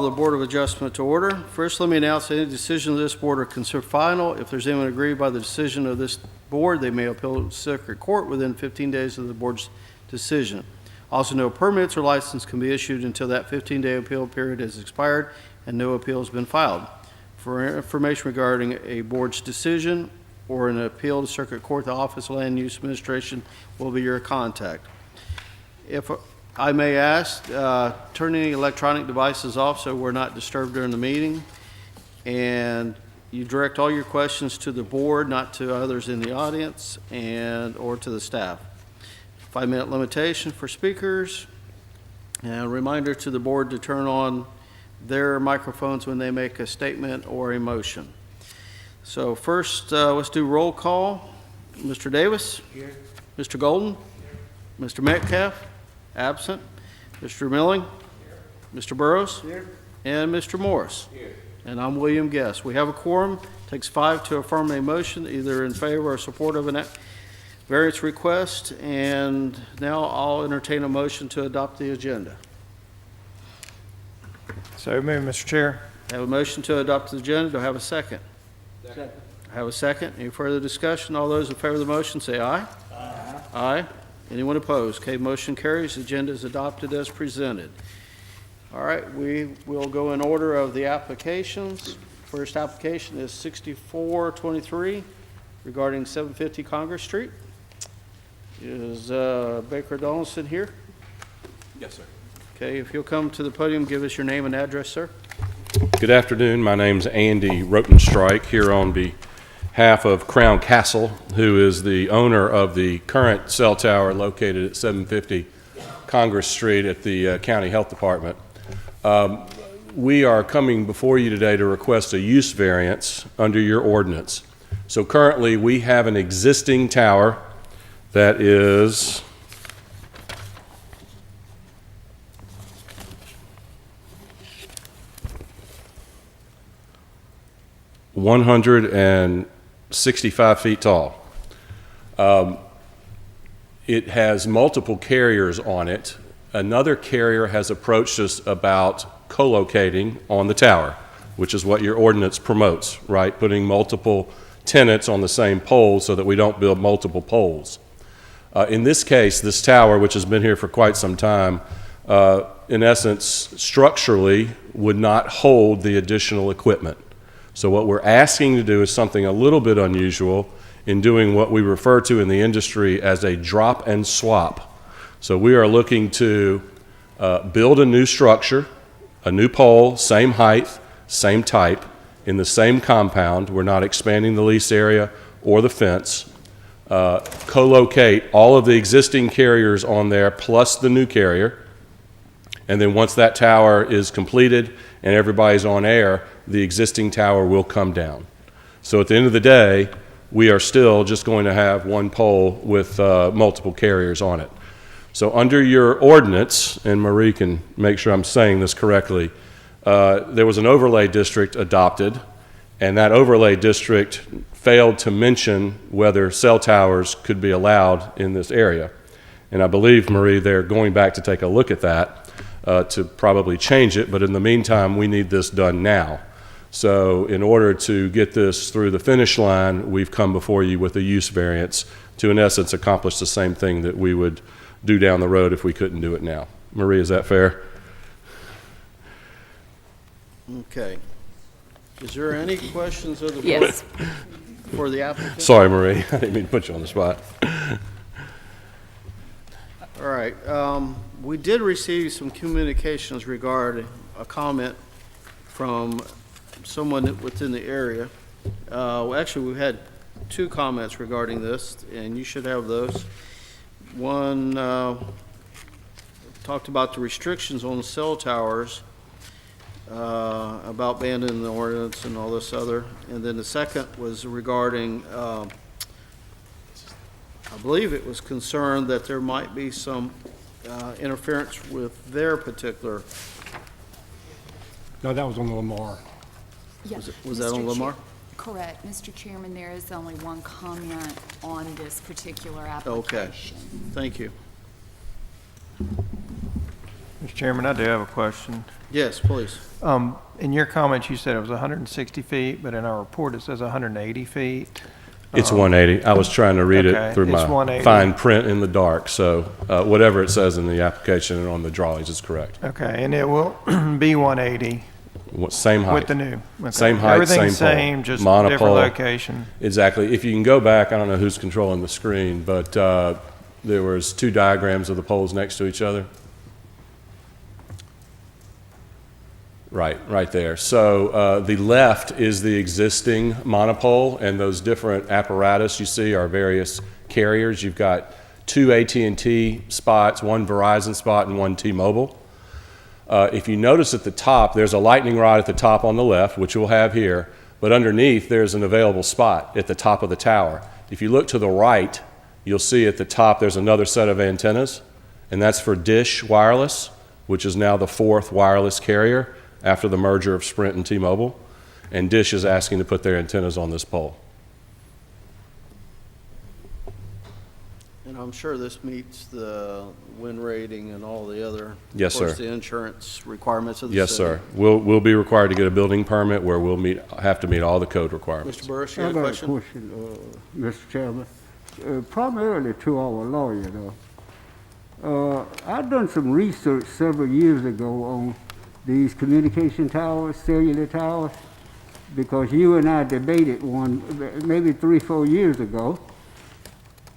The Board of Adjustment to order. First, let me announce that any decision of this board are considered final. If there's anyone aggrieved by the decision of this board, they may appeal to circuit court within 15 days of the board's decision. Also, no permits or license can be issued until that 15-day appeal period has expired and no appeal has been filed. For information regarding a board's decision or an appeal to circuit court, the Office of Land Use Administration will be your contact. If I may ask, turn any electronic devices off so we're not disturbed during the meeting. And you direct all your questions to the board, not to others in the audience or to the staff. 5-minute limitation for speakers. And a reminder to the board to turn on their microphones when they make a statement or a motion. So first, let's do roll call. Mr. Davis? Here. Mr. Golden? Here. Mr. Metcalf? Absent. Mr. Milling? Here. Mr. Burrows? Here. And Mr. Morris? Here. And I'm William Guest. We have a quorum. Takes 5 to affirm a motion, either in favor or support of a variance request. And now I'll entertain a motion to adopt the agenda. So moved, Mr. Chair. I have a motion to adopt the agenda. Do I have a second? Second. I have a second. Any further discussion? All those in favor of the motion say aye. Aye. Aye. Anyone opposed? Okay, motion carries. The agenda is adopted as presented. All right, we will go in order of the applications. First application is 6423 regarding 750 Congress Street. Is Baker Donaldson here? Yes, sir. Okay, if you'll come to the podium, give us your name and address, sir. Good afternoon. My name's Andy Rotenstrike here on behalf of Crown Castle, who is the owner of the current cell tower located at 750 Congress Street at the County Health Department. We are coming before you today to request a use variance under your ordinance. So currently we have an existing tower that is 165 feet tall. It has multiple carriers on it. Another carrier has approached us about co-locating on the tower, which is what your ordinance promotes, right? Putting multiple tenants on the same pole so that we don't build multiple poles. In this case, this tower, which has been here for quite some time, in essence, structurally would not hold the additional equipment. So what we're asking to do is something a little bit unusual in doing what we refer to in the industry as a drop and swap. So we are looking to build a new structure, a new pole, same height, same type, in the same compound. We're not expanding the lease area or the fence. Co-locate all of the existing carriers on there plus the new carrier. And then once that tower is completed and everybody's on air, the existing tower will come down. So at the end of the day, we are still just going to have one pole with multiple carriers on it. So under your ordinance, and Marie can make sure I'm saying this correctly, there was an overlay district adopted, and that overlay district failed to mention whether cell towers could be allowed in this area. And I believe, Marie, they're going back to take a look at that to probably change it, but in the meantime, we need this done now. So in order to get this through the finish line, we've come before you with a use variance to, in essence, accomplish the same thing that we would do down the road if we couldn't do it now. Marie, is that fair? Okay. Is there any questions of the board Yes. for the applicant? Sorry, Marie. I didn't mean to put you on the spot. All right. We did receive some communications regarding a comment from someone within the area. Well, actually, we've had 2 comments regarding this, and you should have those. One talked about the restrictions on cell towers, about banning the ordinance and all this other. And then the second was regarding, I believe it was concerned that there might be some interference with their particular. No, that was on the Lamar. Yeah, Was that on Mr. Lamar? Correct. Mr. Chairman, there is only one comment on this particular Okay. application. Thank you. Mr. Mr. Chairman, I do have a question. Yes, please. In your comments, you said it was 160 feet, but in our report, it says 180 feet. It's 180. I was trying to read Okay, it through it's my 180. fine print in the dark, so whatever it says in the application and on the drawings is correct. Okay, and it will be 180 Same height. with the new. Okay. Same height, Everything's same pole. same, just Monopole. different location. Exactly. If you can go back, I don't know who's controlling the screen, but there was 2 diagrams of the poles next to each other. Right there. So the left is the existing monopole, and those different apparatus you see are various carriers. You've got 2 AT&T spots, 1 Verizon spot, and 1 T-Mobile. If you notice at the top, there's a lightning rod at the top on the left, which we'll have here, but underneath there's an available spot at the top of the tower. If you look to the right, you'll see at the top there's another set of antennas, and that's for Dish Wireless, which is now the 4th wireless carrier after the merger of Sprint and T-Mobile, and Dish is asking to put their antennas on this pole. And I'm sure this meets the wind rating and all the other. Yes, of course, sir. the insurance requirements of the Yes, city. sir. We'll be required to get a building permit where we'll have to meet all the code requirements. Mr. Burris, you I have a got a question? question, Mr. Chairman. Primarily to our lawyer, though. I've done some research several years ago on these communication towers, cellular towers, because you and I debated one maybe 3-4 years ago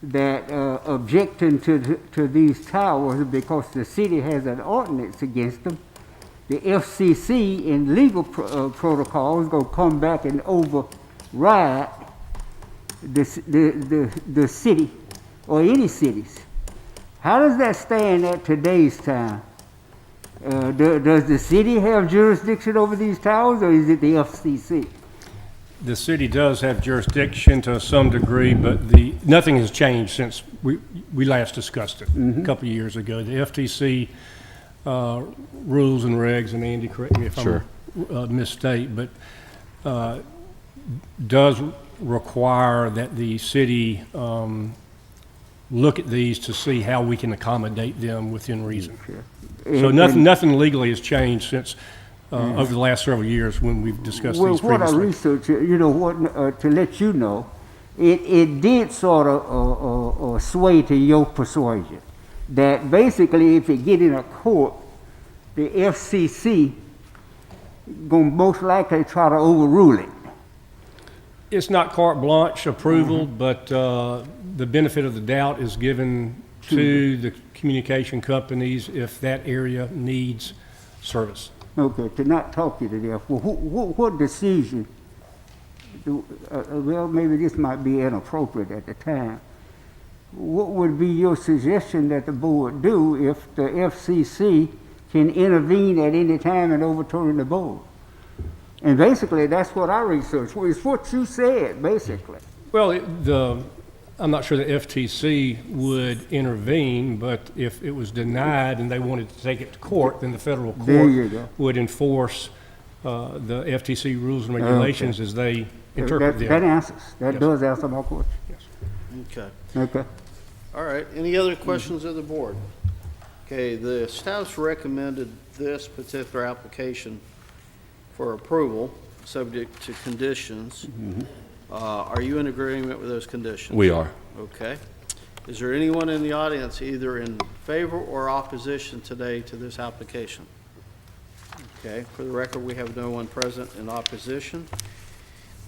that objecting to these towers because the city has an ordinance against them. The FCC in legal protocol is going to come back and override the city or any cities. How does that stand at today's time? Does the city have jurisdiction over these towers, or is it the FCC? The city does have jurisdiction to some degree, but nothing has changed since we last discussed it a couple of years ago. The FTC rules and regs, and Andy, correct me if Sure. I'm misstate, but does require that the city look at these to see how we can accommodate them within reason. So nothing legally has changed since over the last several years when we've discussed Well, these what I previously. researched, to let you know, it did sort of sway to your persuasion that basically if it get in a court, the FCC gonna most likely try to overrule it. It's not carte blanche approval, but the benefit of the doubt is given to the communication companies if that area needs service. Okay, to not talk you to death. Well, what decision? Well, maybe this might be inappropriate at the time. What would be your suggestion that the board do if the FCC can intervene at any time and overturn the board? And basically, that's what I researched. It's what you said, basically. Well, I'm not sure the FTC would intervene, but if it was denied and they wanted to take it to court, then the federal There you go. court would enforce the FTC rules and regulations as they interpret That them. answers. That Yes. does answer my question. Okay. Okay. All right. Any other questions of the board? Okay, the staff's recommended this particular application for approval, subject to conditions. Are you in agreement with those conditions? We are. Okay. Is there anyone in the audience either in favor or opposition today to this application? Okay, for the record, we have no one present in opposition.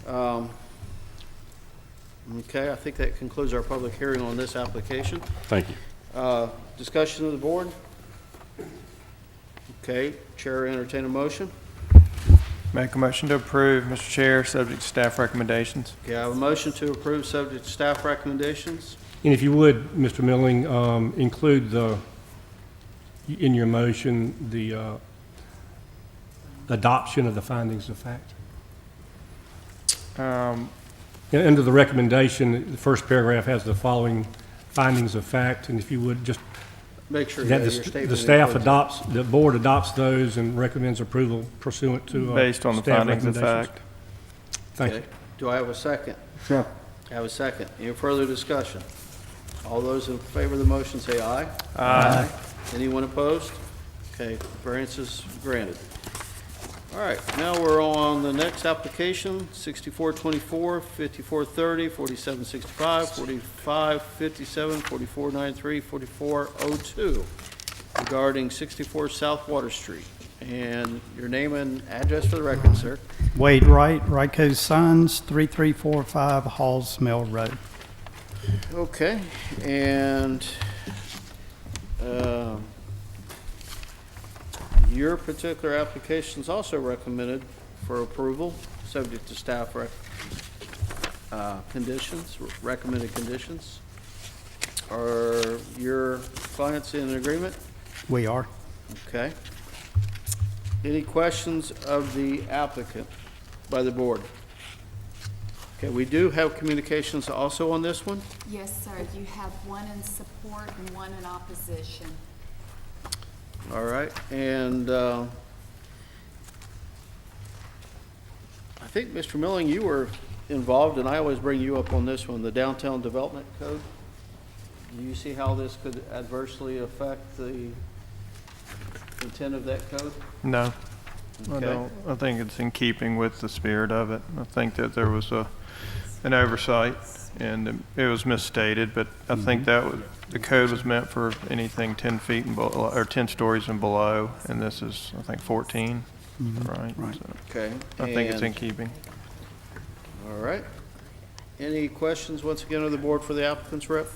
Okay, I think that concludes our public hearing on this application. Thank you. Discussion of the board? Okay, Chair, entertain a motion. Make a motion to approve, Mr. Chair, subject to staff recommendations. Okay, I have a motion to approve subject to staff recommendations. And if you would, Mr. Milling, include in your motion, the adoption of the findings of fact. Under the recommendation, the first paragraph has the following findings of fact, and if you would, just Make sure that that your statement the staff includes adopts, the board adopts those and recommends approval pursuant to Based on the staff findings of recommendations. fact. Thank you. Okay. Do I have a second? So, I have a second. Any further discussion? All those in favor of the motion say aye. Aye. Anyone opposed? Okay, variance is granted. All right, now we're on the next application, 6424, 5430, 4765, 4557, 4493, 4402, regarding 64 South Water Street. And your name and address for the record, sir. Wade Wright, Ryco Signs, 3345 Halls Mill Road. Okay, and your particular application is also recommended for approval, subject to staff conditions, recommended conditions. Are your clients in agreement? We are. Okay. Any questions of the applicant by the board? Okay, we do have communications also on this one. Yes, sir. You have one in support and one in opposition. All right, and I think, Mr. Milling, you were involved, and I always bring you up on this one, the Downtown Development Code. Do you see how this could adversely affect the intent of that code? No, I Okay. don't. I think it's in keeping with the spirit of it. I think that there was an oversight and it was misstated, but I think the code was meant for anything 10 feet and below, or 10 stories and below, and this is, I think, 14, right? Right. So Okay. I think it's in and- keeping. All right. Any questions, once again, of the board for the applicant's rep?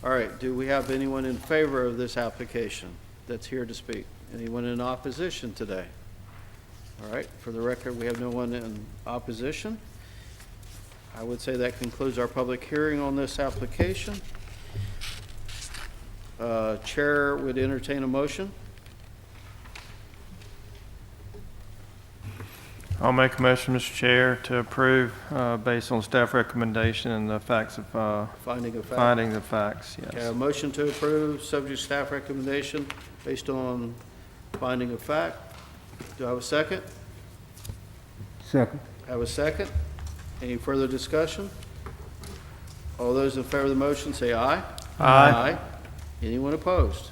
All right, do we have anyone in favor of this application that's here to speak? Anyone in opposition today? All right, for the record, we have no one in opposition. I would say that concludes our public hearing on this application. Chair would entertain a motion. I'll make a motion, Mr. Chair, to approve based on staff recommendation and the facts of, Finding of fact. finding the facts, Okay, yes. a motion to approve, subject to staff recommendation based on finding of fact. Do I have a second? Second. Have a second? Any further discussion? All those in favor of the motion say aye. Aye. Anyone opposed?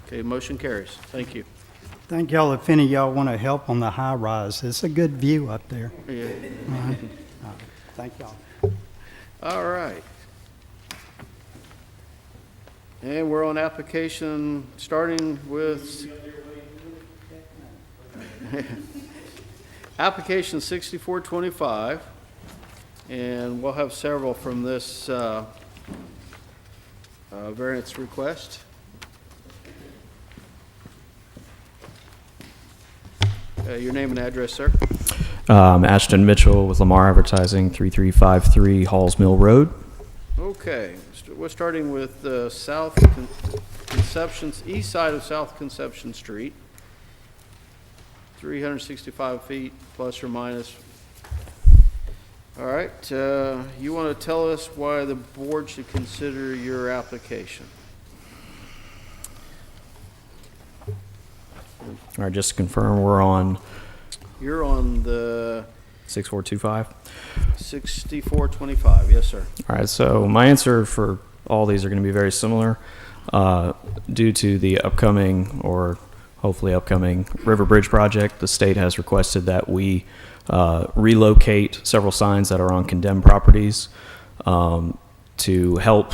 Okay, motion carries. Thank you. Thank y'all. If any of y'all want to help on the high rise, it's a good view up there. Yeah. Thank y'all. All right. And we're on application, starting with application 6425, and we'll have several from this variance request. Your name and address, sir? Ashton Mitchell with Lamar Advertising, 3353 Halls Mill Road. Okay, we're starting with east side of South Conception Street, 365 feet plus or minus. All right, you want to tell us why the board should consider your application? All right, just to confirm, we're on You're on the 6425. 6425, yes, sir. All right, so my answer for all these are going to be very similar. Due to the upcoming, or hopefully upcoming, River Bridge project, the state has requested that we relocate several signs that are on condemned properties. To help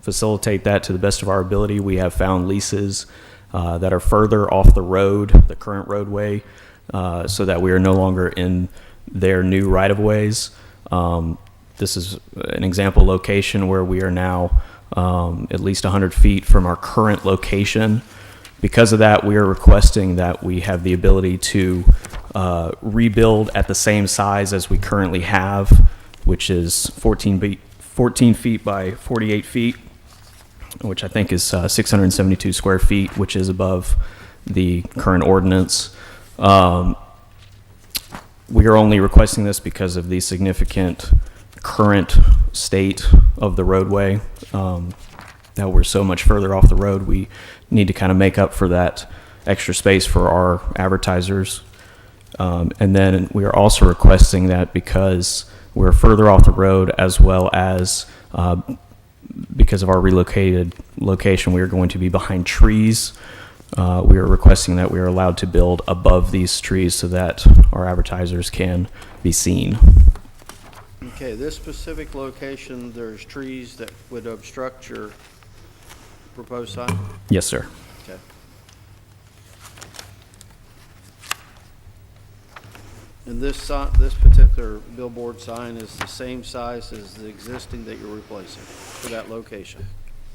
facilitate that to the best of our ability, we have found leases that are further off the road, the current roadway, so that we are no longer in their new right-of-ways. This is an example location where we are now at least 100 feet from our current location. Because of that, we are requesting that we have the ability to rebuild at the same size as we currently have, which is 14 feet by 48 feet, which I think is 672 square feet, which is above the current ordinance. We are only requesting this because of the significant current state of the roadway, that we're so much further off the road. We need to kind of make up for that extra space for our advertisers. And then we are also requesting that because we're further off the road, as well as because of our relocated location, we are going to be behind trees. we are requesting that we are allowed to build above these trees so that our advertisers can be seen. Okay, this specific location, there's trees that would obstruct your proposed sign? Yes, sir. Okay. And this particular billboard sign is the same size as the existing that you're replacing for that location?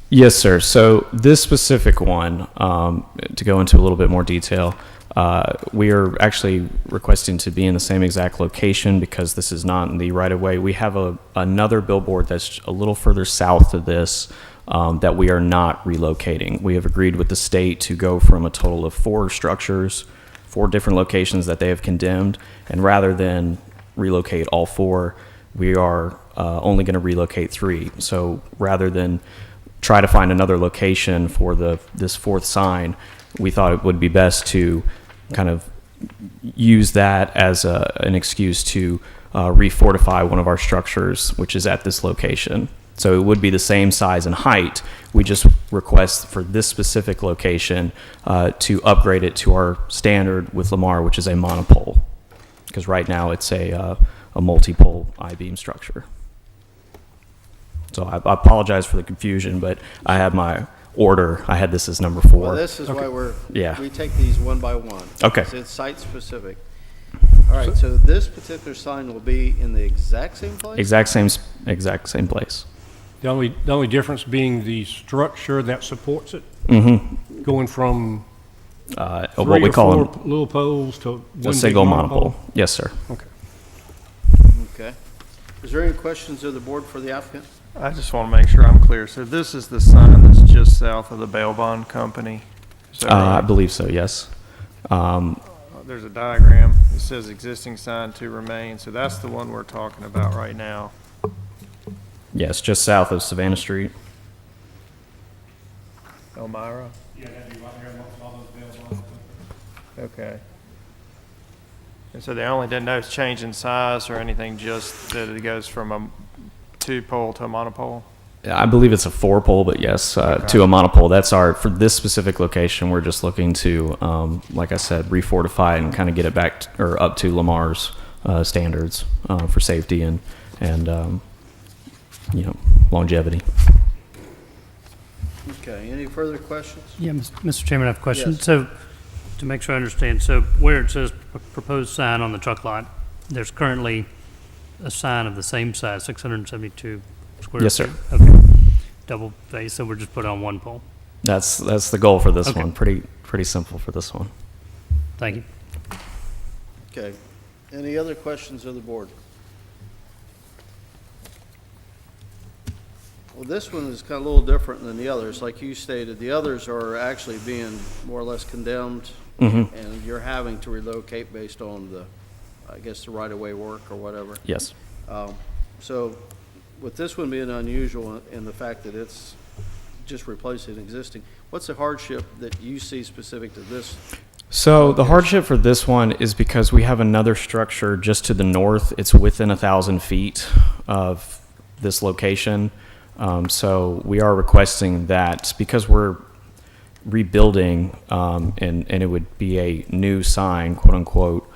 Yes, sir. So this specific one, to go into a little bit more detail, we are actually requesting to be in the same exact location because this is not in the right of way. We have another billboard that's a little further south of this that we are not relocating. We have agreed with the state to go from a total of 4 structures, 4 different locations that they have condemned, and rather than relocate all 4, we are only going to relocate 3. So rather than try to find another location for this 4th sign, we thought it would be best to kind of use that as an excuse to refortify one of our structures, which is at this location. So it would be the same size and height. We just request for this specific location to upgrade it to our standard with Lamar, which is a monopole, because right now it's a multi-pole I-beam structure. So I apologize for the confusion, but I have my order. I had this as number 4. Well, this is why Yeah. we take these one by one. Okay. It's site specific. All right, so this particular sign will be in the exact same place? Exact same place. The only difference being the structure that supports it, going from What 3 we or call 4 them little poles to one a big single monopole. Yes, sir. Okay. Okay. Is there any questions of the board for the applicant? I just want to make sure I'm clear. So this is the sign that's just south of the bail bond company? Is that I right? believe so. Yes. There's a diagram. It says existing sign to remain. So that's the one we're talking about right now. Yes, just south of Savannah Street. Elmira? Yeah, that'd be right there amongst all those bail bonds. Okay. And so they only didn't notice change in size or anything, just that it goes from a 2-pole to a monopole? I believe it's a 4-pole, but yes, to a monopole. That's for this specific location. We're just looking to, like I said, refortify and kind of get it back or up to Lamar's standards for safety and longevity. Okay, any further questions? Yeah, Mr. Chairman, I have a question. Yes. So, to make sure I understand, so where it says proposed sign on the truck lot, there's currently a sign of the same size, 672 square Yes, sir. feet? Okay. Double face, so we're just put on one pole. That's the goal for this Okay. one. Pretty simple for this one. Thank you. Okay. Any other questions of the board? Well, this one is kind of a little different than the others. Like you stated, the others are actually being more or less condemned, and you're having to relocate based on the right-of-way work or whatever. Yes. So with this one being unusual in the fact that it's just replacing existing, what's the hardship that you see specific to this? So the hardship for this one is because we have another structure just to the north. It's within 1,000 feet of this location. So we are requesting that because we're rebuilding, and it would be a new sign, quote unquote,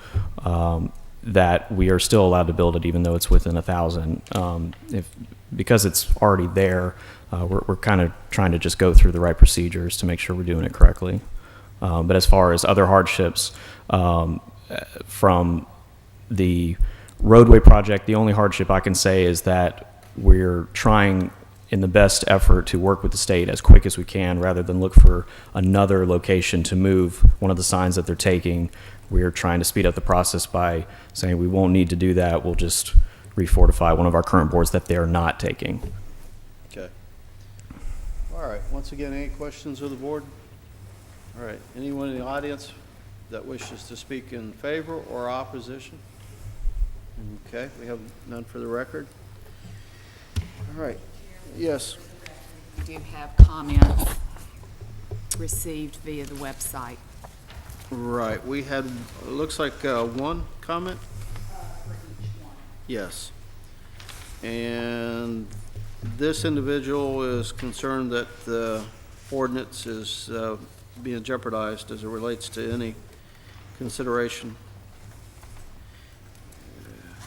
that we are still allowed to build it even though it's within 1,000. Because it's already there, we're kind of trying to just go through the right procedures to make sure we're doing it correctly. But as far as other hardships from the roadway project, the only hardship I can say is that we're trying in the best effort to work with the state as quick as we can rather than look for another location to move one of the signs that they're taking. We're trying to speed up the process by saying we won't need to do that. We'll just refortify one of our current boards that they're not taking. Okay. All right, once again, any questions of the board? All right, anyone in the audience that wishes to speak in favor or opposition? Okay, we have none for the record. All right, yes. We do have comments received via the website. Right, we had, it looks like one comment? Yes. And this individual is concerned that the ordinance is being jeopardized as it relates to any consideration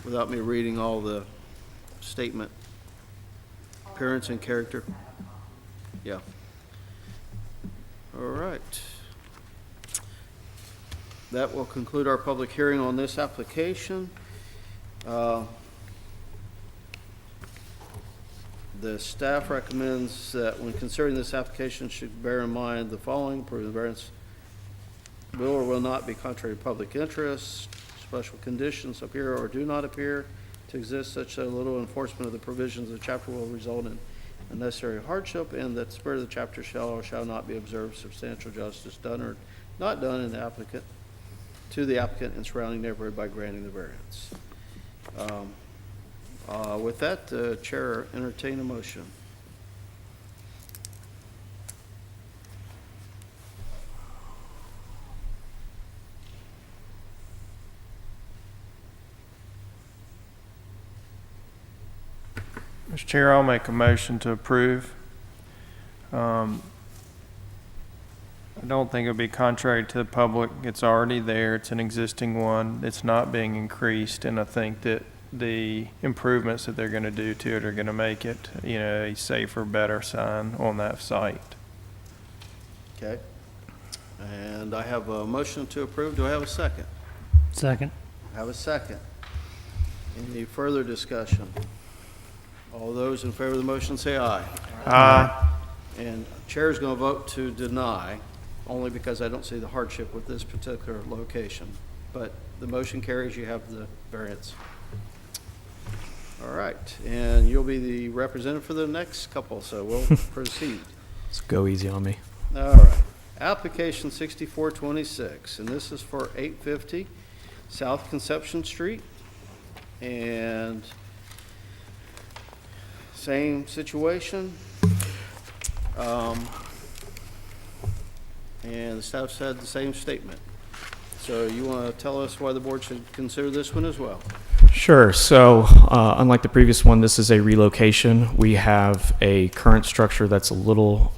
without me reading all the statement. Appearance and character. Yeah. All right. That will conclude our public hearing on this application. The staff recommends that when considering this application should bear in mind the following: approve the variance will or will not be contrary to public interest, special conditions appear or do not appear to exist such that little enforcement of the provisions of the chapter will result in unnecessary hardship, and that the spirit of the chapter shall or shall not be observed, substantial justice done or not done in the applicant to the applicant and surrounding neighborhood by granting the variance. With that, the chair entertain a motion. Mr. Chair, I'll make a motion to approve. I don't think it would be contrary to the public. It's already there. It's an existing one. It's not being increased, and I think that the improvements that they're going to do to it are going to make it, a safer, better sign on that site. Okay. And I have a motion to approve. Do I have a second? Second. I have a second. Any further discussion? All those in favor of the motion say aye. Aye. And chair is going to vote to deny, only because I don't see the hardship with this particular location. But the motion carries. You have the variance. All right, and you'll be the representative for the next couple, so we'll proceed. So go easy on me. All right, application 6426, and this is for 850 South Conception Street. And same situation. And the staff said the same statement. So you want to tell us why the board should consider this one as well? Sure. So, unlike the previous one, this is a relocation. We have a current structure that's a little,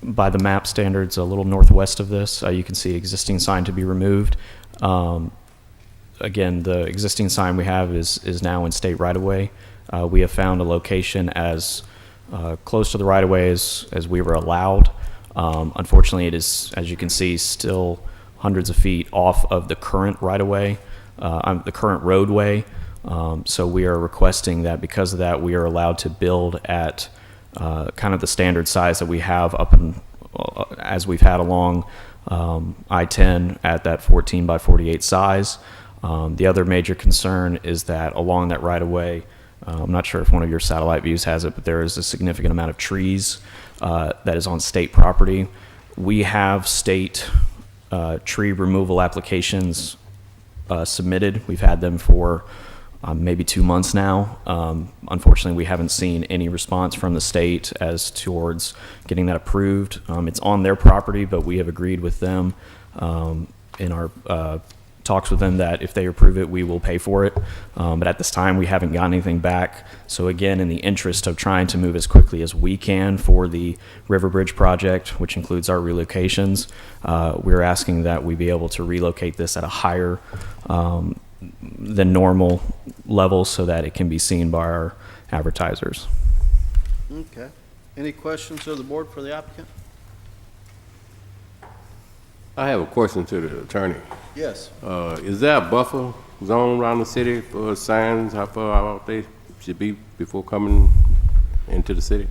by the map standards, a little northwest of this. You can see existing sign to be removed. Again, the existing sign we have is now in state right-of-way. We have found a location as close to the right-of-way as we were allowed. Unfortunately, it is, as you can see, still hundreds of feet off of the current right-of-way. The current roadway. So we are requesting that because of that, we are allowed to build at kind of the standard size that we have up in, as we've had along I-10 at that 14 by 48 size. The other major concern is that along that right-of-way, I'm not sure if one of your satellite views has it, but there is a significant amount of trees that is on state property. We have state tree removal applications submitted. We've had them for maybe 2 months now. Unfortunately, we haven't seen any response from the state as towards getting that approved. It's on their property, but we have agreed with them in our talks with them that if they approve it, we will pay for it. But at this time, we haven't gotten anything back. So again, in the interest of trying to move as quickly as we can for the River Bridge project, which includes our relocations, we're asking that we be able to relocate this at a higher than normal level so that it can be seen by our advertisers. Okay. Any questions of the board for the applicant? I have a question to the attorney. Yes. Is there a buffer zone around the city for signs, how far out they should be before coming into the city?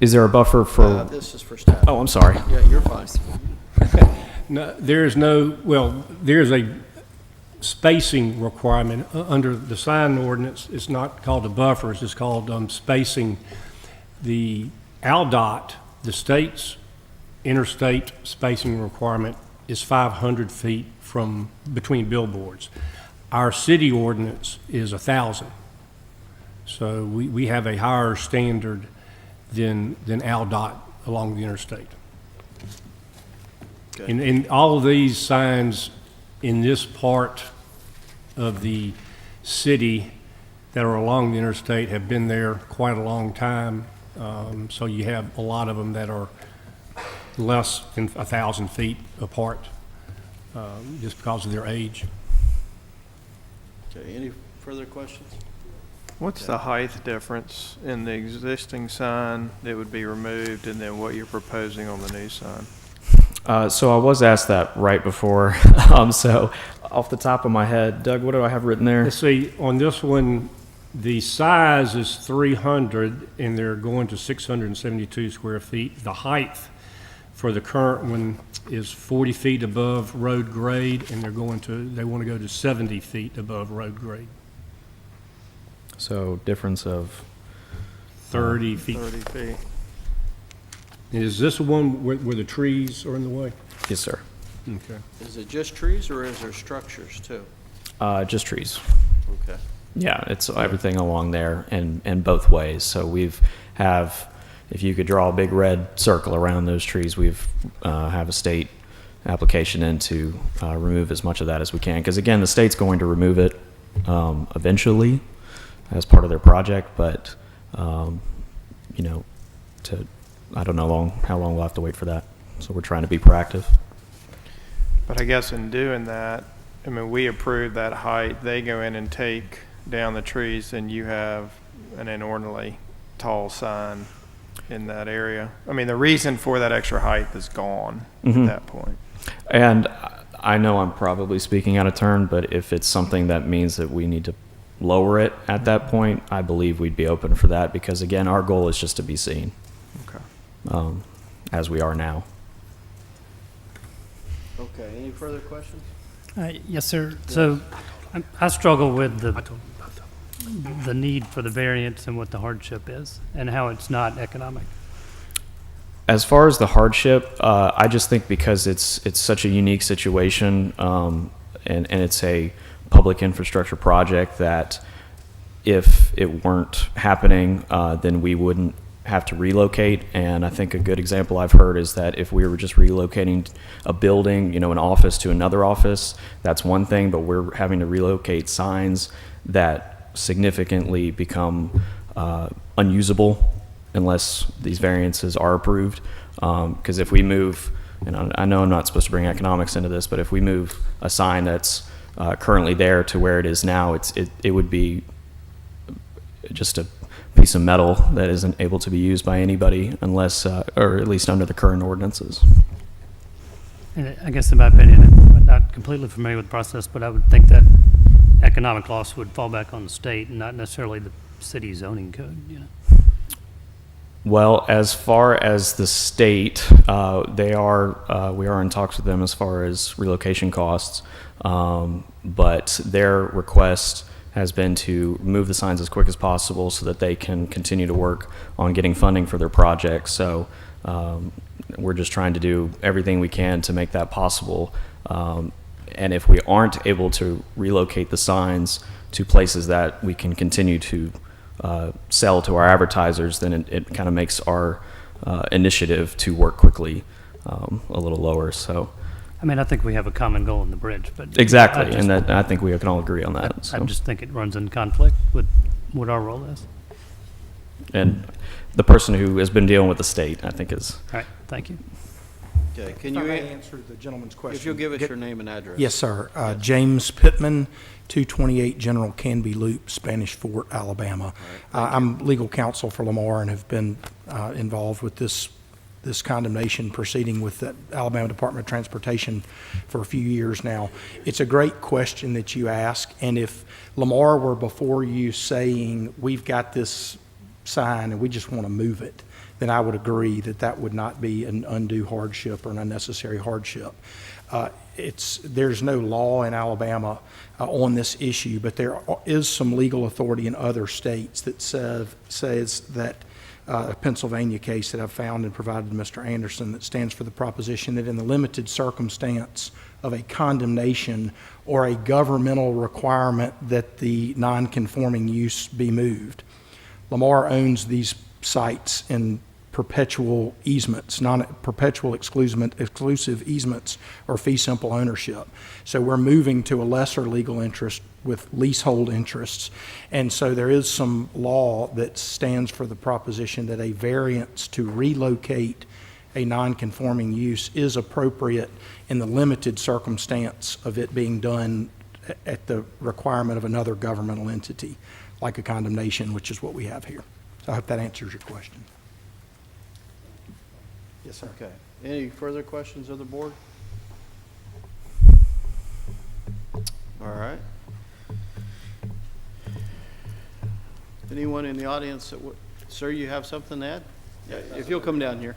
Is there a buffer for? This is for staff. Oh, I'm sorry. Yeah, you're fine. No, there's a spacing requirement under the sign ordinance. It's not called a buffer, it's just called spacing. The ALDOT, the state's interstate spacing requirement is 500 feet from between billboards. Our city ordinance is 1,000. So we have a higher standard than ALDOT along the interstate. Okay. And all of these signs in this part of the city that are along the interstate have been there quite a long time. So you have a lot of them that are less than 1,000 feet apart, just because of their age. Okay, any further questions? What's the height difference in the existing sign that would be removed and then what you're proposing on the new sign? So I was asked that right before. So off the top of my head, Doug, what do I have written there? Let's see, on this one, the size is 300, and they're going to 672 square feet. The height for the current one is 40 feet above road grade, and they want to go to 70 feet above road grade, So difference of 30 feet. 30 feet. And is this the one where the trees are in the way? yes, sir. Okay. Is it just trees or is there structures too? Just trees. Okay. Yeah, it's everything along there and both ways. So if you could draw a big red circle around those trees, have a state application in to remove as much of that as we can. Because again, the state's going to remove it eventually as part of their project, but I don't know how long we'll have to wait for that. So we're trying to be proactive. But I guess in doing that, I mean, we approve that height. They go in and take down the trees, and you have an inordinately tall sign in that area. I mean, the reason for that extra height is gone at that point. And I know I'm probably speaking out of turn, but if it's something that means that we need to lower it at that point, I believe we'd be open for that because, again, our goal is just to be seen Okay. as we are now. Okay, any further questions? Yes, sir. So I struggle with the need for the variance and what the hardship is and how it's not economic. As far as the hardship, I just think because it's such a unique situation, and it's a public infrastructure project that if it weren't happening, then we wouldn't have to relocate. And I think a good example I've heard is that if we were just relocating a building, an office to another office, that's one thing, but we're having to relocate signs that significantly become unusable unless these variances are approved. Because if we move, and I know I'm not supposed to bring economics into this, but if we move a sign that's currently there to where it is now, it would be just a piece of metal that isn't able to be used by anybody unless, or at least under the current ordinances. And I guess in my opinion, I'm not completely familiar with the process, but I would think that economic loss would fall back on the state and not necessarily the city zoning code, Well, as far as the state, we are in talks with them as far as relocation costs, but their request has been to move the signs as quick as possible so that they can continue to work on getting funding for their project. So we're just trying to do everything we can to make that possible. And if we aren't able to relocate the signs to places that we can continue to sell to our advertisers, then it kind of makes our initiative to work quickly a little lower. So, I think we have a common goal in the bridge, but exactly, and I think we can all agree on that. I just think it runs in conflict with what our role is. And the person who has been dealing with the state, I think, is. All right, thank you. Okay, can If I you, may answer the gentleman's question. if you'll give us your name and address? Yes, sir. James Pittman, 228 General Canby Loop, Spanish Fort, Alabama. I'm legal counsel for Lamar and have been involved with this condemnation proceeding with the Alabama Department of Transportation for a few years now. It's a great question that you ask, and if Lamar were before you saying, we've got this sign and we just want to move it, then I would agree that that would not be an undue hardship or an unnecessary hardship. There's no law in Alabama on this issue, but there is some legal authority in other states that says that a Pennsylvania case that I've found and provided to Mr. Anderson that stands for the proposition that in the limited circumstance of a condemnation or a governmental requirement that the non-conforming use be moved. Lamar owns these sites in perpetual easements, non-perpetual exclusive easements or fee simple ownership. So we're moving to a lesser legal interest with leasehold interests. And so there is some law that stands for the proposition that a variance to relocate a non-conforming use is appropriate in the limited circumstance of it being done at the requirement of another governmental entity, like a condemnation, which is what we have here. So I hope that answers your question. Yes, sir. Okay. Any further questions of the board? All right. Anyone in the audience that would, sir, you have something to add? Yeah, if you'll come down here.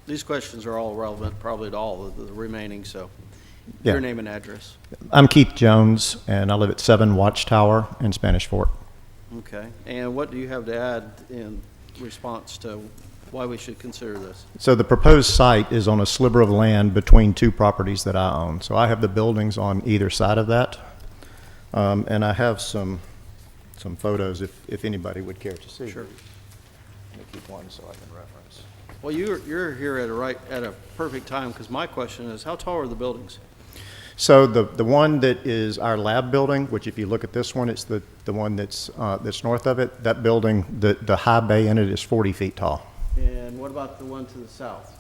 These questions are all relevant probably to all of the remaining, so Yeah. your name and address. I'm Keith Jones, and I live at 7 Watchtower in Spanish Fort. Okay. And what do you have to add in response to why we should consider this? So the proposed site is on a sliver of land between two properties that I own. So I have the buildings on either side of that. And I have some photos if anybody would care to see. Sure. Let me keep one so I can reference. Well, you're here at a perfect time, because my question is, how tall are the buildings? So the one that is our lab building, which if you look at this one, it's the one that's north of it. That building, the high bay in it is 40 feet tall. And what about the one to the south?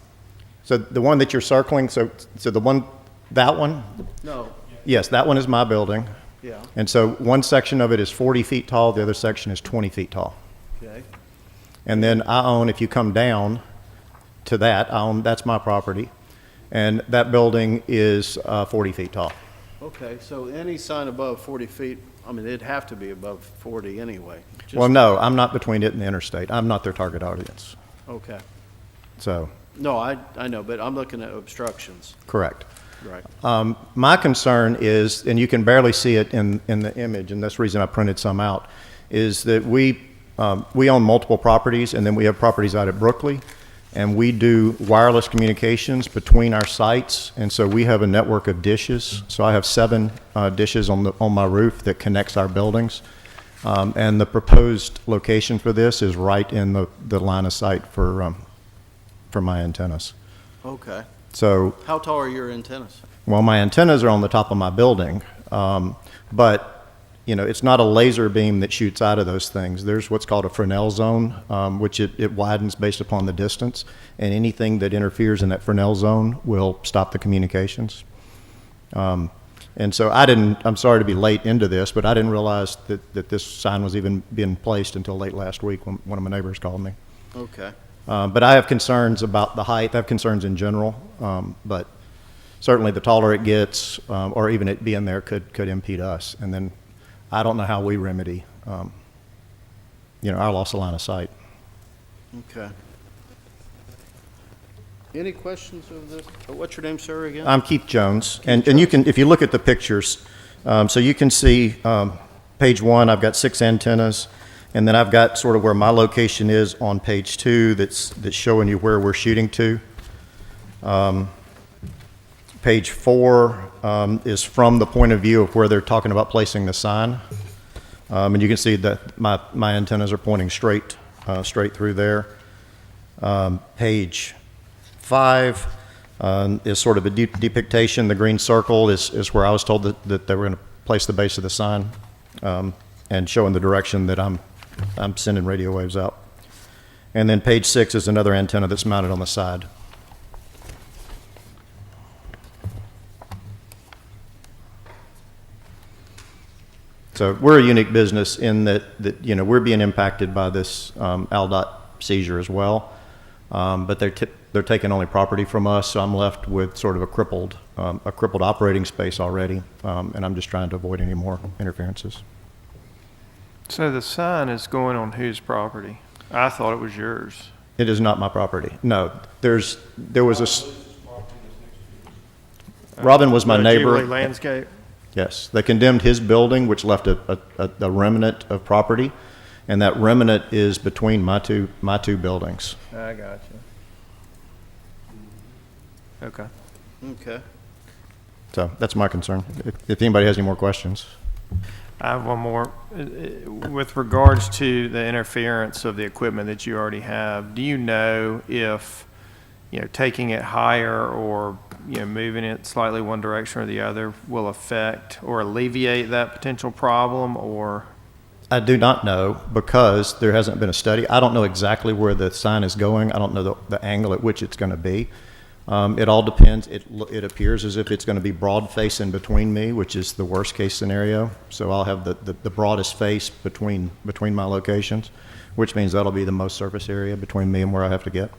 So the one that you're circling, so that one, No, yes, that one is my building. yeah, And so one section of it is 40 feet tall, the other section is 20 feet tall. okay, And then I own, if you come down to that, that's my property. And that building is 40 feet tall. okay, so any sign above 40 feet, I mean, it'd have to be above 40 anyway. Just- Well, no, I'm not between it and the interstate. I'm not their target audience. Okay, So, no, I know, but I'm looking at obstructions, correct. right? My concern is, and you can barely see it in the image, and that's the reason I printed some out, is that we own multiple properties, and then we have properties out at Brookley, and we do wireless communications between our sites, and so we have a network of dishes. So I have 7 dishes on my roof that connects our buildings, and the proposed location for this is right in the line of sight for my antennas. Okay, So, how tall are your antennas? well, my antennas are on the top of my building, but it's not a laser beam that shoots out of those things. There's what's called a Fresnel zone, which it widens based upon the distance, and anything that interferes in that Fresnel zone will stop the communications. And so I'm sorry to be late into this, but I didn't realize that this sign was even being placed until late last week when one of my neighbors called me. Okay, But I have concerns about the height. I have concerns in general, but certainly the taller it gets, or even it being there could impede us. And then I don't know how we remedy, our loss of line of sight. okay. Any questions of this? What's your name, sir, again? I'm Keith Jones, and you can, if you look at the pictures, so you can see page 1, I've got 6 antennas, and then I've got sort of where my location is on page 2 that's showing you where we're shooting to. Page 4 is from the point of view of where they're talking about placing the sign, and you can see that my antennas are pointing straight through there. Page 5 is sort of a depiction. The green circle is where I was told that they were going to place the base of the sign, and showing the direction that I'm sending radio waves out. And then page 6 is another antenna that's mounted on the side. So we're a unique business in that we're being impacted by this ALDOT seizure as well. But they're taking only property from us, so I'm left with sort of a crippled operating space already, and I'm just trying to avoid any more interferences. So the sign is going on whose property? I thought it was yours. It is not my property. No, there was Robin was my neighbor. Jubilee Landscape? Yes, they condemned his building, which left a remnant of property, and that remnant is between my two buildings. I got you. Okay. Okay. So that's my concern. If anybody has any more questions. I have one more. With regards to the interference of the equipment that you already have, do you know if, taking it higher or, moving it slightly one direction or the other will affect or alleviate that potential problem, or? I do not know because there hasn't been a study. I don't know exactly where the sign is going. I don't know the angle at which it's going to be. It all depends. It appears as if it's going to be broad face in between me, which is the worst case scenario. So I'll have the broadest face between my locations, which means that'll be the most surface area between me and where I have to get.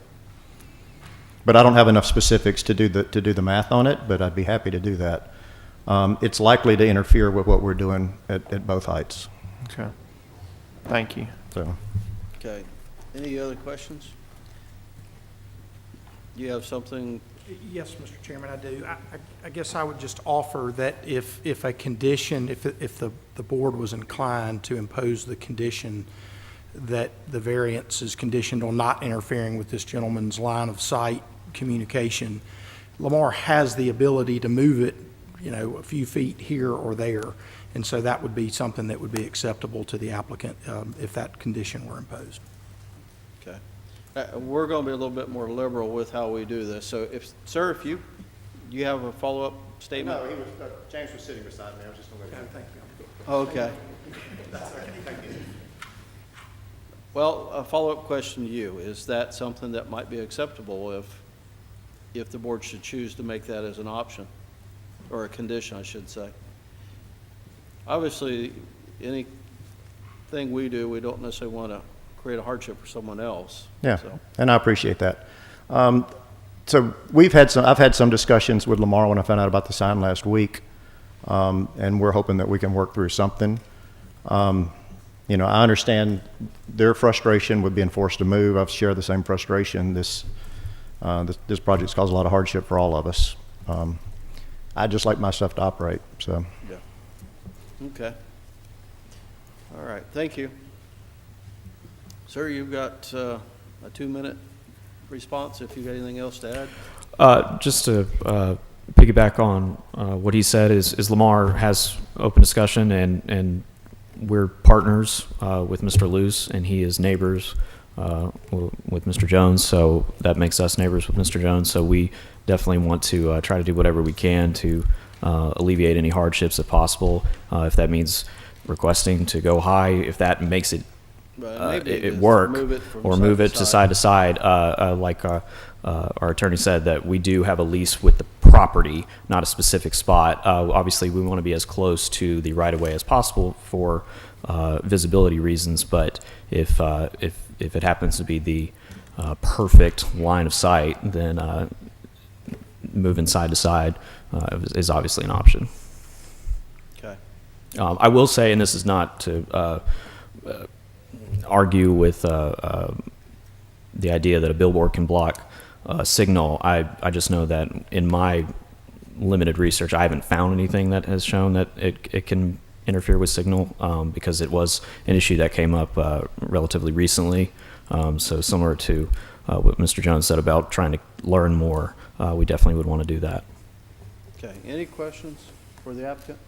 But I don't have enough specifics to do the math on it, but I'd be happy to do that. It's likely to interfere with what we're doing at both heights. Okay. Thank you. So, Okay. Any other questions? You have something? Yes, Mr. Chairman, I do. I guess I would just offer that if a condition, if the board was inclined to impose the condition that the variance is conditioned on not interfering with this gentleman's line of sight communication, Lamar has the ability to move it, a few feet here or there. And so that would be something that would be acceptable to the applicant if that condition were imposed. Okay. We're going to be a little bit more liberal with how we do this. So sir, if you have a follow-up statement? No, James was sitting beside me. I was just going to let him. Okay. Well, a follow-up question to you. Is that something that might be acceptable if the board should choose to make that as an option, or a condition, I should say? Obviously, anything we do, we don't necessarily want to create a hardship for someone else. Yeah, So, and I appreciate that. So I've had some discussions with Lamar when I found out about the sign last week, and we're hoping that we can work through something. I understand their frustration with being forced to move. I've shared the same frustration. This project's caused a lot of hardship for all of us. I just like my stuff to operate, so. yeah. Okay. All right, thank you. Sir, you've got a 2-minute response if you've got anything else to add. Just to piggyback on what he said is Lamar has open discussion, and we're partners with Mr. Luce, and he is neighbors with Mr. Jones, so that makes us neighbors with Mr. Jones. So we definitely want to try to do whatever we can to alleviate any hardships if possible. If that means requesting to go high, if that makes it work, or move it to side to side, like our attorney said, that we do have a lease with the property, not a specific spot. Obviously, we want to be as close to the right-of-way as possible for visibility reasons, but if it happens to be the perfect line of sight, then moving side to side is obviously an option. Okay. I will say, and this is not to argue with the idea that a billboard can block a signal. I just know that in my limited research, I haven't found anything that has shown that it can interfere with signal, because it was an issue that came up relatively recently. So similar to what Mr. Jones said about trying to learn more, we definitely would want to do that. Okay, any questions for the applicant?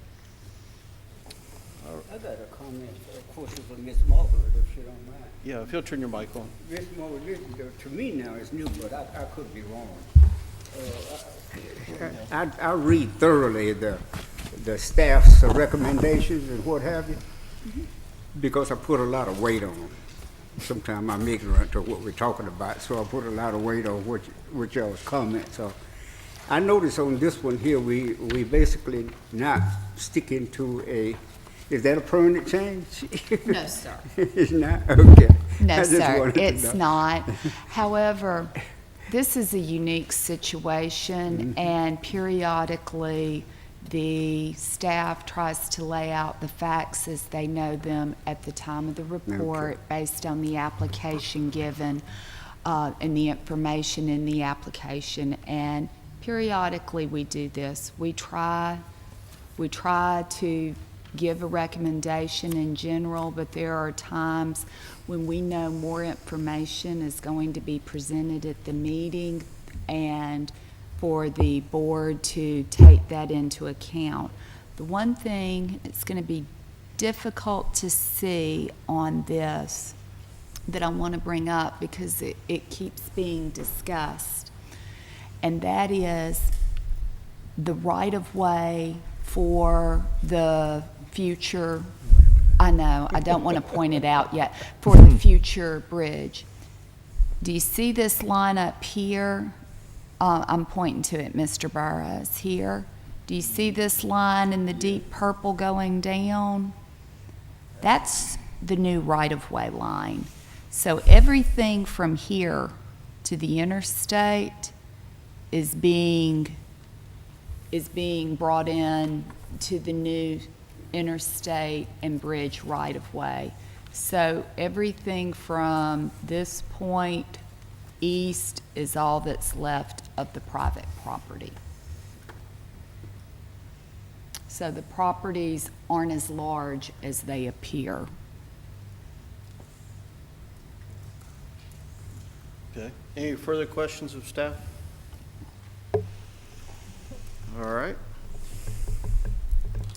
I got a comment, of course, for Ms. Margaret, if she don't mind. Yeah, if you'll turn your mic on. Ms. Margaret, this, to me now, it's new, but I could be wrong. I read thoroughly the staff's recommendations and what have you, because I put a lot of weight on them. Sometimes I'm ignorant to what we're talking about, so I put a lot of weight on what y'all's comments are. I notice on this one here, we basically not sticking to a, is that a permanent change? No, sir. It's not? Okay. No, I just sir, wanted to it's know. not. However, this is a unique situation, and periodically, the staff tries to lay out the facts as they know them at the time of the report, based on the application given and the information in the application. And periodically, we do this. We try to give a recommendation in general, but there are times when we know more information is going to be presented at the meeting, and for the board to take that into account. The one thing that's going to be difficult to see on this that I want to bring up, because it keeps being discussed, and that is the right-of-way for the future I know, I don't want to point it out yet, for the future bridge. Do you see this line up here? I'm pointing to it, Mr. Burrows, here. Do you see this line in the deep purple going down? That's the new right-of-way line. So everything from here to the interstate is being brought in to the new interstate and bridge right-of-way. So everything from this point east is all that's left of the private property. So the properties aren't as large as they appear. Okay. Any further questions of staff? All right.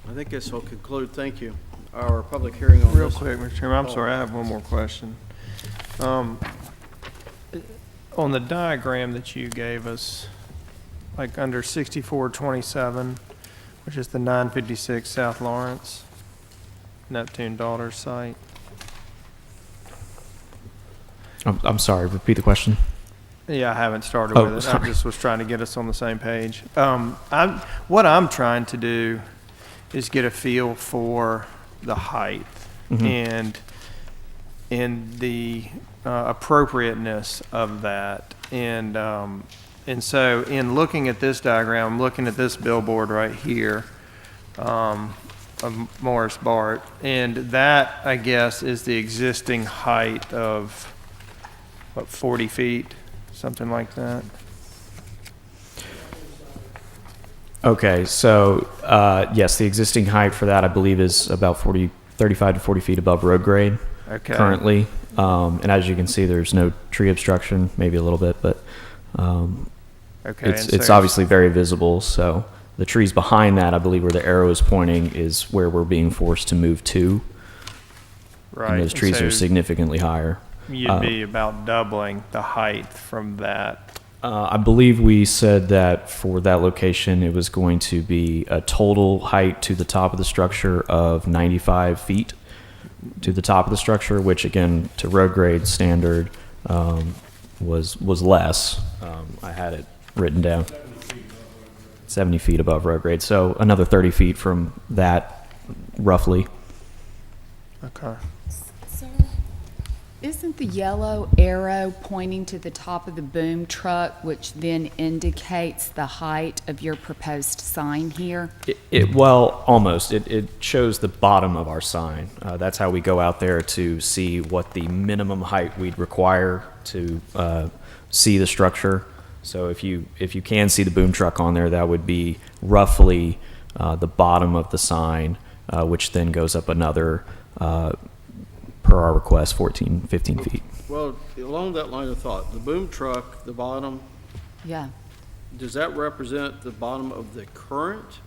I think this will conclude, thank you, our public hearing on Real this. quick, Mr. Chairman, I'm sorry, I have one more question. On the diagram that you gave us, like under 6427, which is the 956 South Lawrence, Neptune Daughters site. I'm sorry, repeat the question. Yeah, I haven't started Oh, with it. sorry. I just was trying to get us on the same page. What I'm trying to do is get a feel for the height and the appropriateness of that. And so in looking at this diagram, I'm looking at this billboard right here of Morris Bart, and that, I guess, is the existing height of, what, 40 feet, something like that? Okay, so yes, the existing height for that, I believe, is about 35 to 40 feet above road grade Okay. currently. And as you can see, there's no tree obstruction, maybe a little bit, but Okay. and it's so- obviously very visible. So the trees behind that, I believe, where the arrow is pointing, is where we're being forced to move to. Right. And those and trees so are significantly higher. You'd be about doubling the height from that. I believe we said that for that location, it was going to be a total height to the top of the structure of 95 feet to the top of the structure, which again, to road grade standard, was less. I had it written down. 70 feet above road grade. So another 30 feet from that, roughly. Okay. Sir, isn't the yellow arrow pointing to the top of the boom truck, which then indicates the height of your proposed sign here? Well, almost. It shows the bottom of our sign. That's how we go out there to see what the minimum height we'd require to see the structure. So if you can see the boom truck on there, that would be roughly the bottom of the sign, which then goes up another, per our request, 15 feet. Well, along that line of thought, the boom truck, the bottom, Yeah. does that represent the bottom of the current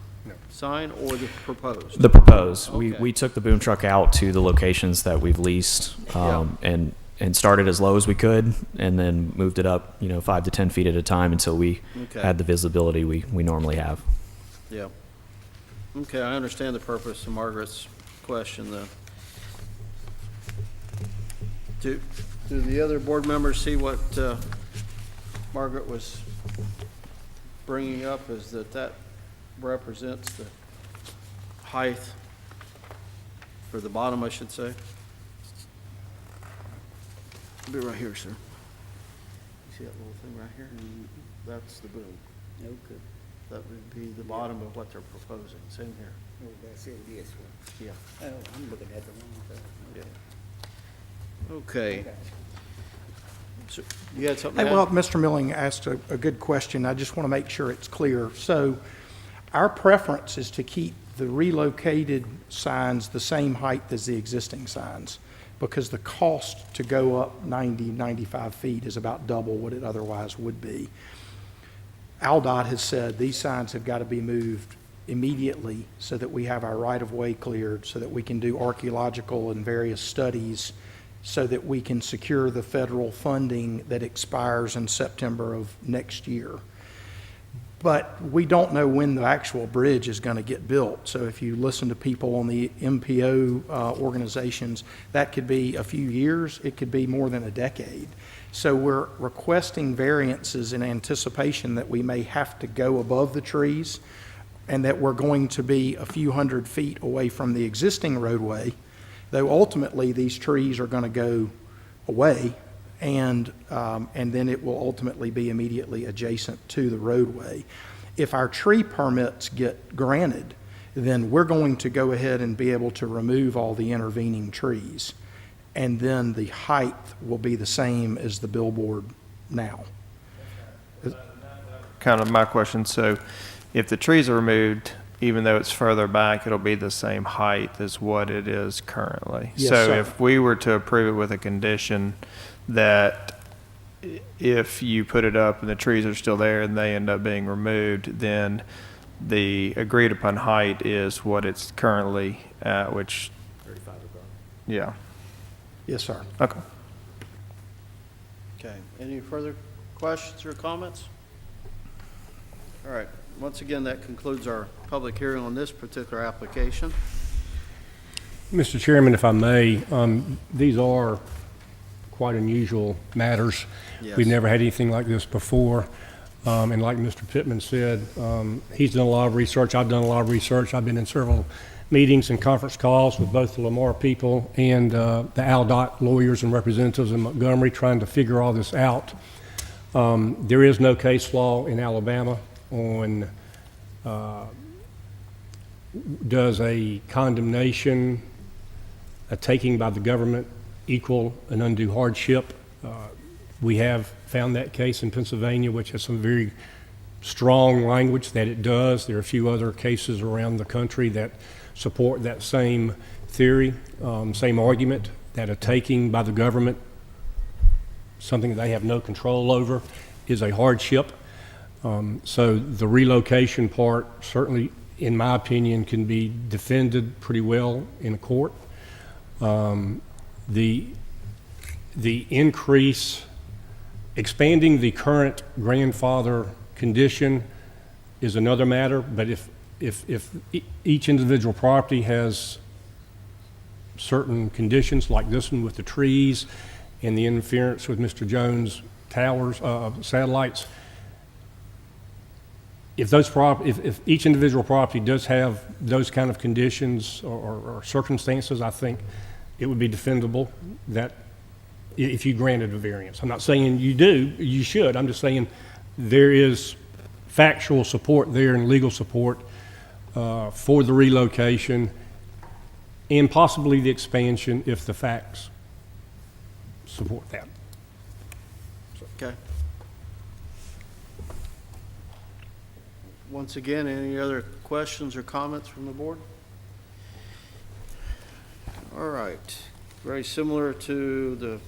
sign or the proposed? The proposed. Okay. We took the boom truck out to the locations that we've leased, and started as low as we could, and then moved it up, 5 to 10 feet at a time until we Okay. had the visibility we normally have. Yeah. Okay, I understand the purpose of Margaret's question, though. Do the other board members see what Margaret was bringing up, is that represents the height, or the bottom, I should say? It'll be right here, sir. You see that little thing right here? That's the boom. Okay. That would be the bottom of what they're proposing, same here. Oh, that's it, this one. Yeah. Oh, I'm looking at the wrong thing. Yeah. Okay. So, you had something Hey, to add? well, Mr. Milling asked a good question. I just want to make sure it's clear. So our preference is to keep the relocated signs the same height as the existing signs, because the cost to go up 95 feet is about double what it otherwise would be. AlDOT has said these signs have got to be moved immediately so that we have our right-of-way cleared, so that we can do archaeological and various studies, so that we can secure the federal funding that expires in September of next year. But we don't know when the actual bridge is going to get built. So if you listen to people on the MPO organizations, that could be a few years, it could be more than a decade. So we're requesting variances in anticipation that we may have to go above the trees and that we're going to be a few hundred feet away from the existing roadway, though ultimately these trees are going to go away, and then it will ultimately be immediately adjacent to the roadway. If our tree permits get granted, then we're going to go ahead and be able to remove all the intervening trees. And then the height will be the same as the billboard now. Kind of my question, so if the trees are removed, even though it's further back, it'll be the same height as what it is currently? Yes, So sir. if we were to approve it with a condition that if you put it up and the trees are still there and they end up being removed, then the agreed upon height is what it's currently at, which, 35 above. yeah, Yes, sir. okay. Okay, any further questions or comments? All right, once again, that concludes our public hearing on this particular application. Mr. Chairman, if I may, these are quite unusual matters. Yes. We've never had anything like this before. And like Mr. Pittman said, he's done a lot of research. I've done a lot of research. I've been in several meetings and conference calls with both the Lamar people and the ALDOT lawyers and representatives in Montgomery trying to figure all this out. There is no case law in Alabama on does a condemnation, a taking by the government equal an undue hardship. We have found that case in Pennsylvania, which has some very strong language that it does. There are a few other cases around the country that support that same theory, same argument, that a taking by the government, something that they have no control over, is a hardship. So the relocation part certainly, in my opinion, can be defended pretty well in a court. The increase, expanding the current grandfather condition is another matter, but if each individual property has certain conditions, like this one with the trees and the interference with Mr. Jones' towers, satellites, if each individual property does have those kind of conditions or circumstances, I think it would be defendable that if you granted a variance. I'm not saying you do, you should. I'm just saying there is factual support there and legal support for the relocation and possibly the expansion if the facts support that. Okay. Once again, any other questions or comments from the board? All right, very similar to the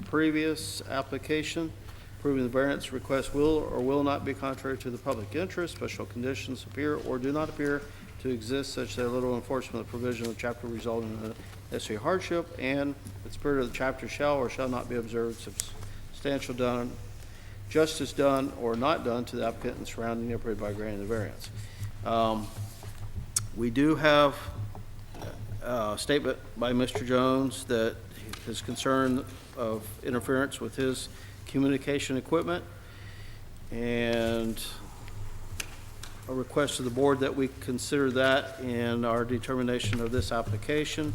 previous application, approving the variance request will or will not be contrary to the public interest. Special conditions appear or do not appear to exist such that little enforcement of the provision of the chapter result in a necessary hardship, and the spirit of the chapter shall or shall not be observed, substantial done, justice done or not done to the applicant and surrounding neighborhood by granting the variance. We do have a statement by Mr. Jones that his concern of interference with his communication equipment, and a request to the board that we consider that in our determination of this application.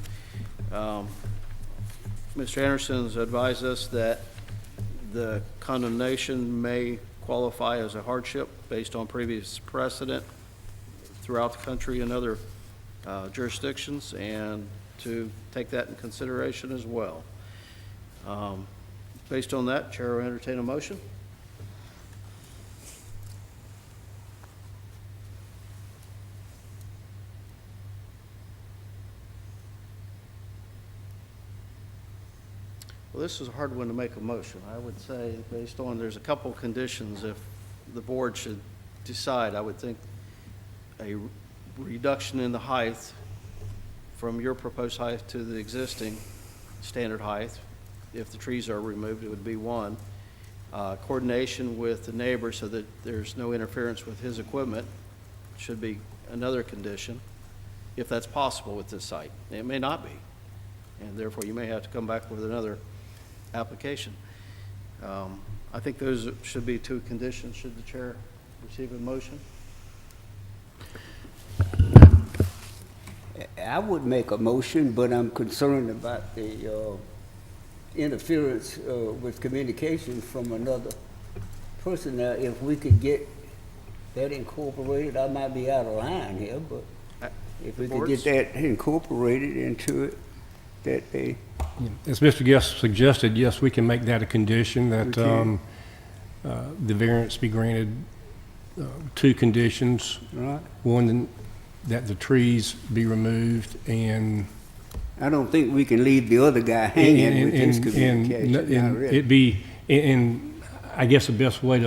Mr. Anderson has advised us that the condemnation may qualify as a hardship based on previous precedent throughout the country and other jurisdictions, and to take that in consideration as well. Based on that, Chair will entertain a motion. Well, this is a hard one to make a motion. I would say, based on, there's a couple conditions, if the board should decide, I would think a reduction in the height from your proposed height to the existing standard height. If the trees are removed, it would be one. Coordination with the neighbor so that there's no interference with his equipment should be another condition, if that's possible with this site. It may not be, and therefore you may have to come back with another application. I think those should be two conditions. Should the chair receive a motion? I would make a motion, but I'm concerned about the interference with communication from another person. Now, if we could get that incorporated, I might be out of line here, but if we could get that incorporated into it, that they... As Mr. Guest suggested, yes, we can make that a condition, that the variance be granted two conditions. Right. One, that the trees be removed, and I don't think we can leave the other guy hanging with his communication. Not really. it'd be, and I guess the best way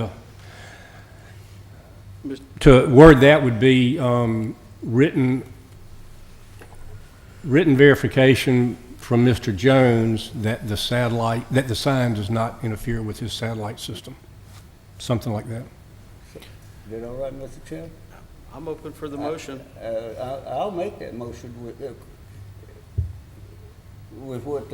to word that would be written verification from Mr. Jones that the sign does not interfere with his satellite system, something like that. Is that all right, Mr. Chairman? I'm open for the motion. I'll make that motion with what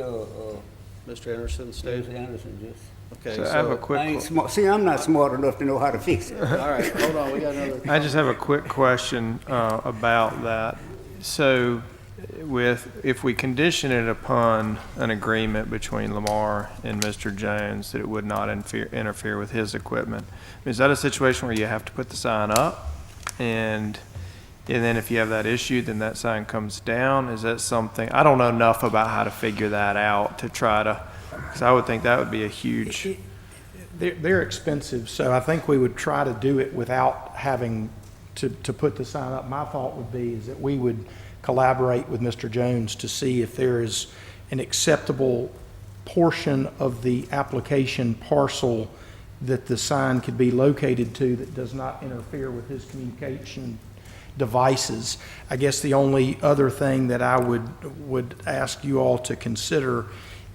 Mr. Anderson stated. Mr. Anderson just... Okay, So I have a so, quick. I ain't smart. See, I'm not smart enough to know how to fix it. all right, hold on, we got another. I just have a quick question about that. So if we condition it upon an agreement between Lamar and Mr. Jones that it would not interfere with his equipment, is that a situation where you have to put the sign up? And then if you have that issue, then that sign comes down? Is that something, I don't know enough about how to figure that out to try to, because I would think that would be a huge. They're expensive, so I think we would try to do it without having to put the sign up. My thought would be is that we would collaborate with Mr. Jones to see if there is an acceptable portion of the application parcel that the sign could be located to that does not interfere with his communication devices. I guess the only other thing that I would ask you all to consider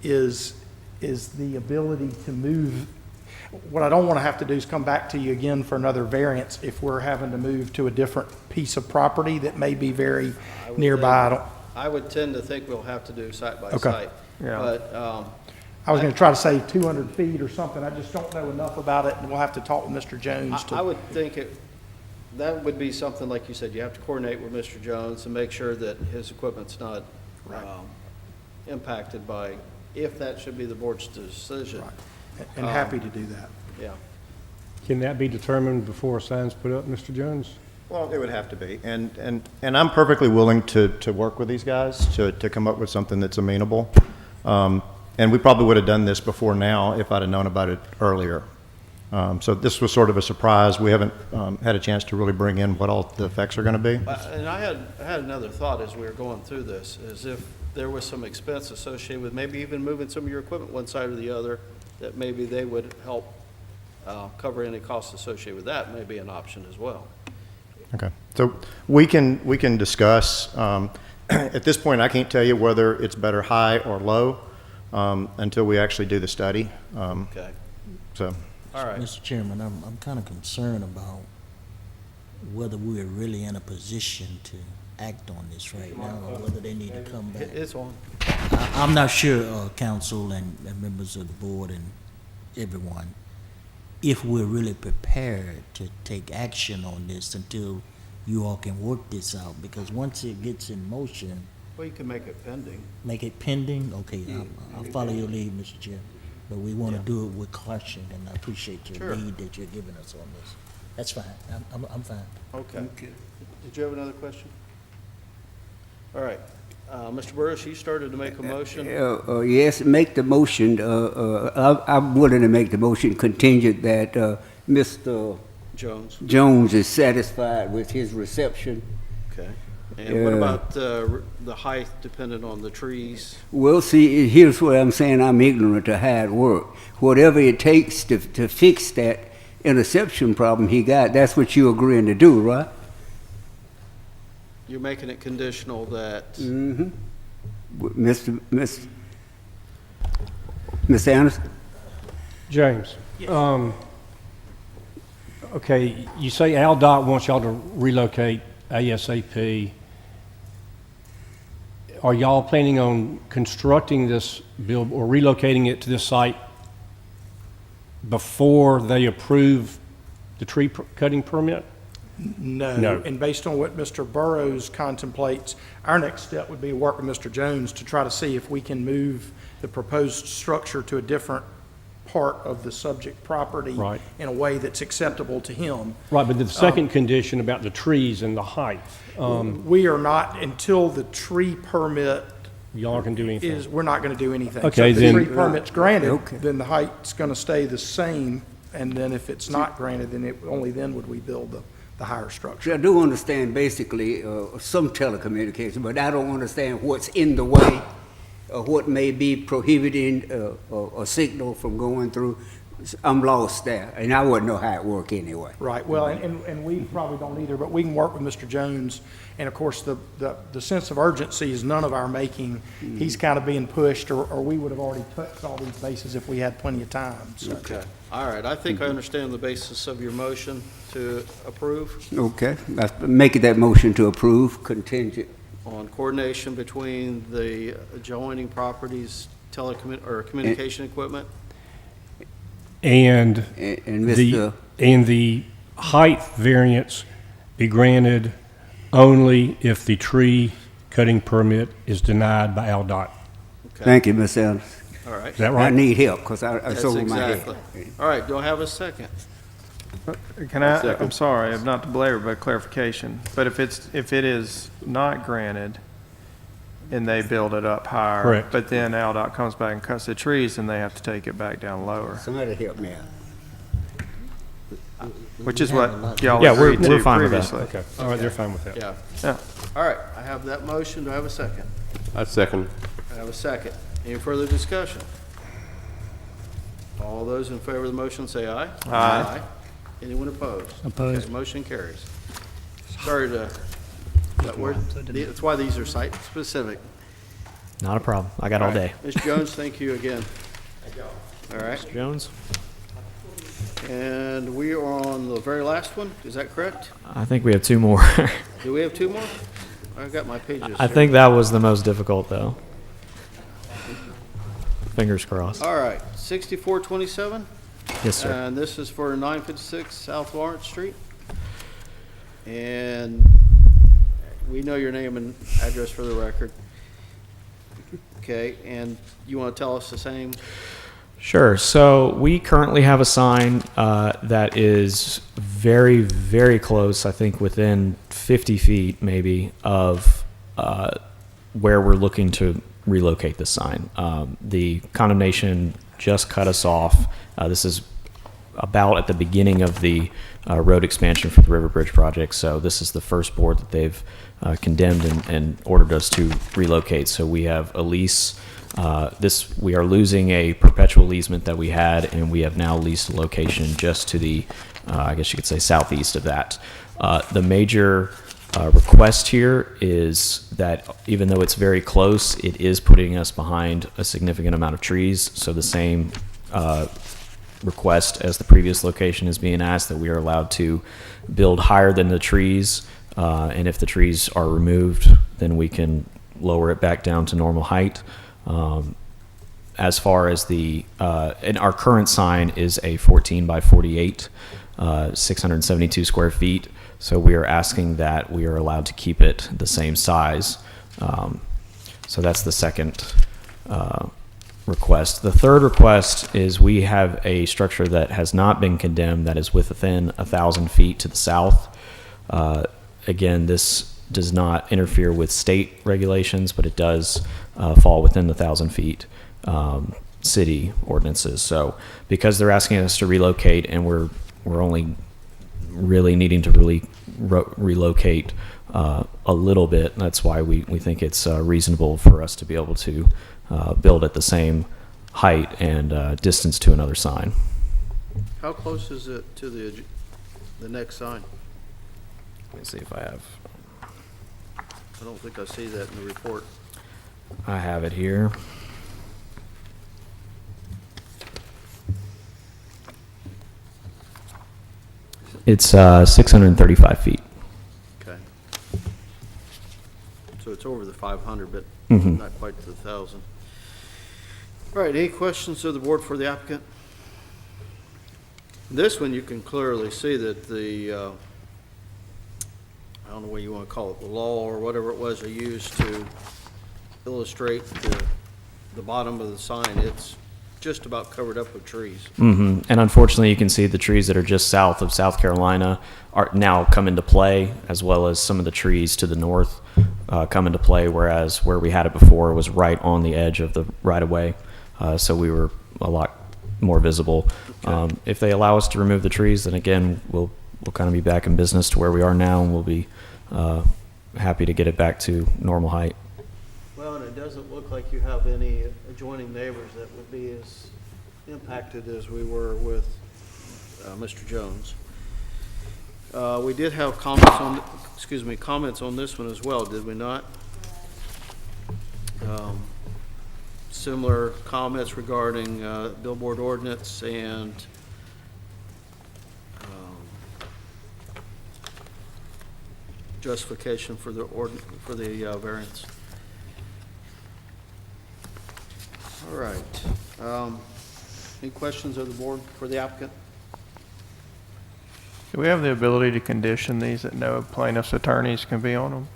is the ability to move. What I don't want to have to do is come back to you again for another variance if we're having to move to a different piece of property that may be very nearby. I would tend to think we'll have to do site by Okay. site. Yeah. But, I was going to try to say 200 feet or something. I just don't know enough about it, and we'll have to talk with Mr. Jones I to. would think that would be something, like you said, you have to coordinate with Mr. Jones and make sure that his equipment's not impacted by, if that should be the board's decision. And happy to do that. Yeah. Can that be determined before a sign's put up, Mr. Jones? Well, it would have to be. And I'm perfectly willing to work with these guys to come up with something that's amenable. And we probably would have done this before now if I'd have known about it earlier. So this was sort of a surprise. We haven't had a chance to really bring in what all the effects are going to be. And I had another thought as we were going through this, is if there was some expense associated with maybe even moving some of your equipment one side or the other, that maybe they would help cover any costs associated with that, may be an option as well. Okay. So we can discuss. At this point, I can't tell you whether it's better high or low until we actually do the study. Okay. So. All right. Mr. Chairman, I'm kind of concerned about whether we're really in a position to act on this right now, or whether they need to come back. It's on. I'm not sure, council and members of the board and everyone, if we're really prepared to take action on this until you all can work this out, because once it gets in motion, Well, you can make it pending. make it pending, okay, I'll follow your lead, Mr. Chair. But we want to do it with caution, and I appreciate your Sure. lead that you're giving us on this. That's fine, I'm fine. Okay. Did you have another question? All right. Mr. Burris, you started to make a motion. Yes, make the motion. I'm willing to make the motion contingent that Mr. Jones is satisfied with his reception. Okay. And what about the height dependent on the trees? Well, see, here's what I'm saying. I'm ignorant to how it works. Whatever it takes to fix that interception problem he got, that's what you're agreeing to do, right? You're making it conditional that, Mm-hmm. Mr. Anderson? James, Okay, you say AlDOT wants y'all to relocate ASAP. Are y'all planning on constructing this bill or relocating it to this site before they approve the tree cutting permit? No. No. And based on what Mr. Burrows contemplates, our next step would be to work with Mr. Jones to try to see if we can move the proposed structure to a different part of the subject property Right. in a way that's acceptable to him. Right, but the second condition about the trees and the height, We are not, until the tree permit y'all aren't gonna do anything? we're not going to do anything. Okay, So if the then- tree permit's granted, Okay. then the height's going to stay the same, and then if it's not granted, then only then would we build the higher structure. I do understand basically some telecommunication, but I don't understand what's in the way, what may be prohibiting a signal from going through. I'm lost there, and I wouldn't know how it work anyway. Right, well, and we probably don't either, but we can work with Mr. Jones, and of course, the sense of urgency is none of our making. He's kind of being pushed, or we would have already touched all these bases if we had plenty of time, so. Okay. All right, I think I understand the basis of your motion to approve Okay, let's make that motion to approve contingent. on coordination between the adjoining properties, communication equipment. And And the, Mr. and the height variance be granted only if the tree cutting permit is denied by AlDOT. Okay. Thank you, Ms. Ellis. All right. Is that I right? need help, because it's That's over my head. exactly. All right, do I have a second? Can I, I'm sorry, I'm not to belabor, but clarification. But if it is not granted and they build it up higher. Correct. But then AlDOT comes back and cuts the trees, and they have to take it back down lower, Somebody help me out. which is what y'all Yeah, we're agreed to fine with that. previously. Okay, all right, they're fine with that. Yeah. Yeah. All right, I have that motion. Do I have a second? I second. I have a second. Any further discussion? All those in favor of the motion say aye. Aye. Anyone opposed? Opposed. Okay, motion carries. Sorry to, that's why these are site-specific. Not a problem. I got all day. Ms. Jones, thank you again. All right, Jones? and we are on the very last one, is that correct? I think we have two more. Do we have two more? I've got my pages I here. think that was the most difficult, though. Fingers crossed. All right, 6427? Yes, sir. And this is for 956 South Lawrence Street. And we know your name and address for the record. Okay, and you want to tell us the same? Sure. So we currently have a sign that is very, very close, I think within 50 feet maybe, of where we're looking to relocate the sign. The condemnation just cut us off. This is about at the beginning of the road expansion for the River Bridge project. So this is the first board that they've condemned and ordered us to relocate. So we have a lease. We are losing a perpetual easement that we had, and we have now leased a location just to the, I guess you could say, southeast of that. The major request here is that even though it's very close, it is putting us behind a significant amount of trees. So the same request as the previous location is being asked, that we are allowed to build higher than the trees, and if the trees are removed, then we can lower it back down to normal height. As far as and our current sign is a 14 by 48, 672 square feet. So we are asking that we are allowed to keep it the same size. So that's the second request. The third request is we have a structure that has not been condemned that is within 1,000 feet to the south. Again, this does not interfere with state regulations, but it does fall within the 1,000 feet city ordinances. So because they're asking us to relocate, and we're only really needing to really relocate a little bit, that's why we think it's reasonable for us to be able to build at the same height and distance to another sign. How close is it to the next sign? Let me see if I have. I don't think I see that in the report. I have it here. It's 635 feet. Okay. So it's over the 500, but Mhm. not quite to the 1,000. All right, any questions of the board for the applicant? This one, you can clearly see that the, I don't know what you want to call it, the law or whatever it was they used to illustrate the bottom of the sign. It's just about covered up with trees. Hmm. And unfortunately, you can see the trees that are just south of South Carolina are now come into play, as well as some of the trees to the north come into play, whereas where we had it before was right on the edge of the right-of-way. So we were a lot more visible. If they allow us to remove the trees, then again, we'll kind of be back in business to where we are now, and we'll be happy to get it back to normal height. Well, and it doesn't look like you have any adjoining neighbors that would be as impacted as we were with Mr. Jones. We did have comments on this one as well, did we not? Similar comments regarding billboard ordinance and justification for the variance. All right. Any questions of the board for the applicant? Do we have the ability to condition these that no plaintiff's attorneys can be on them?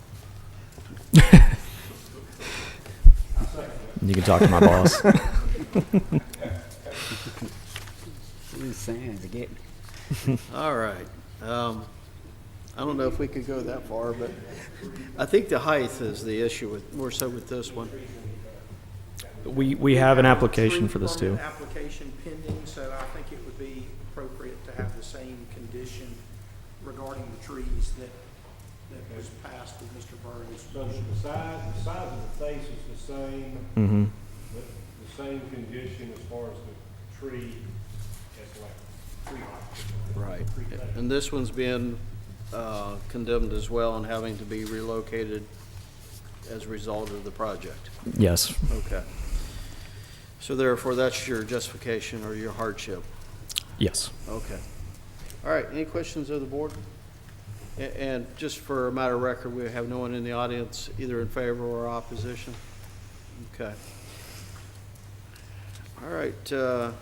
You can talk to my boss. These signs are getting. All right. I don't know if we could go that far, but I think the height is the issue with, more so with this one. We have an application for this too. Permit application pending, so I think it would be appropriate to have the same condition regarding the trees that was passed with Mr. Burns. So the size of the face is the same, Mm-hmm. but the same condition as far as the tree, as like tree height. Right. And this one's being condemned as well and having to be relocated as a result of the project. Yes. Okay. So therefore, that's your justification or your hardship? Yes. Okay. All right, any questions of the board? And just for a matter of record, we have no one in the audience either in favor or opposition? Okay. All right.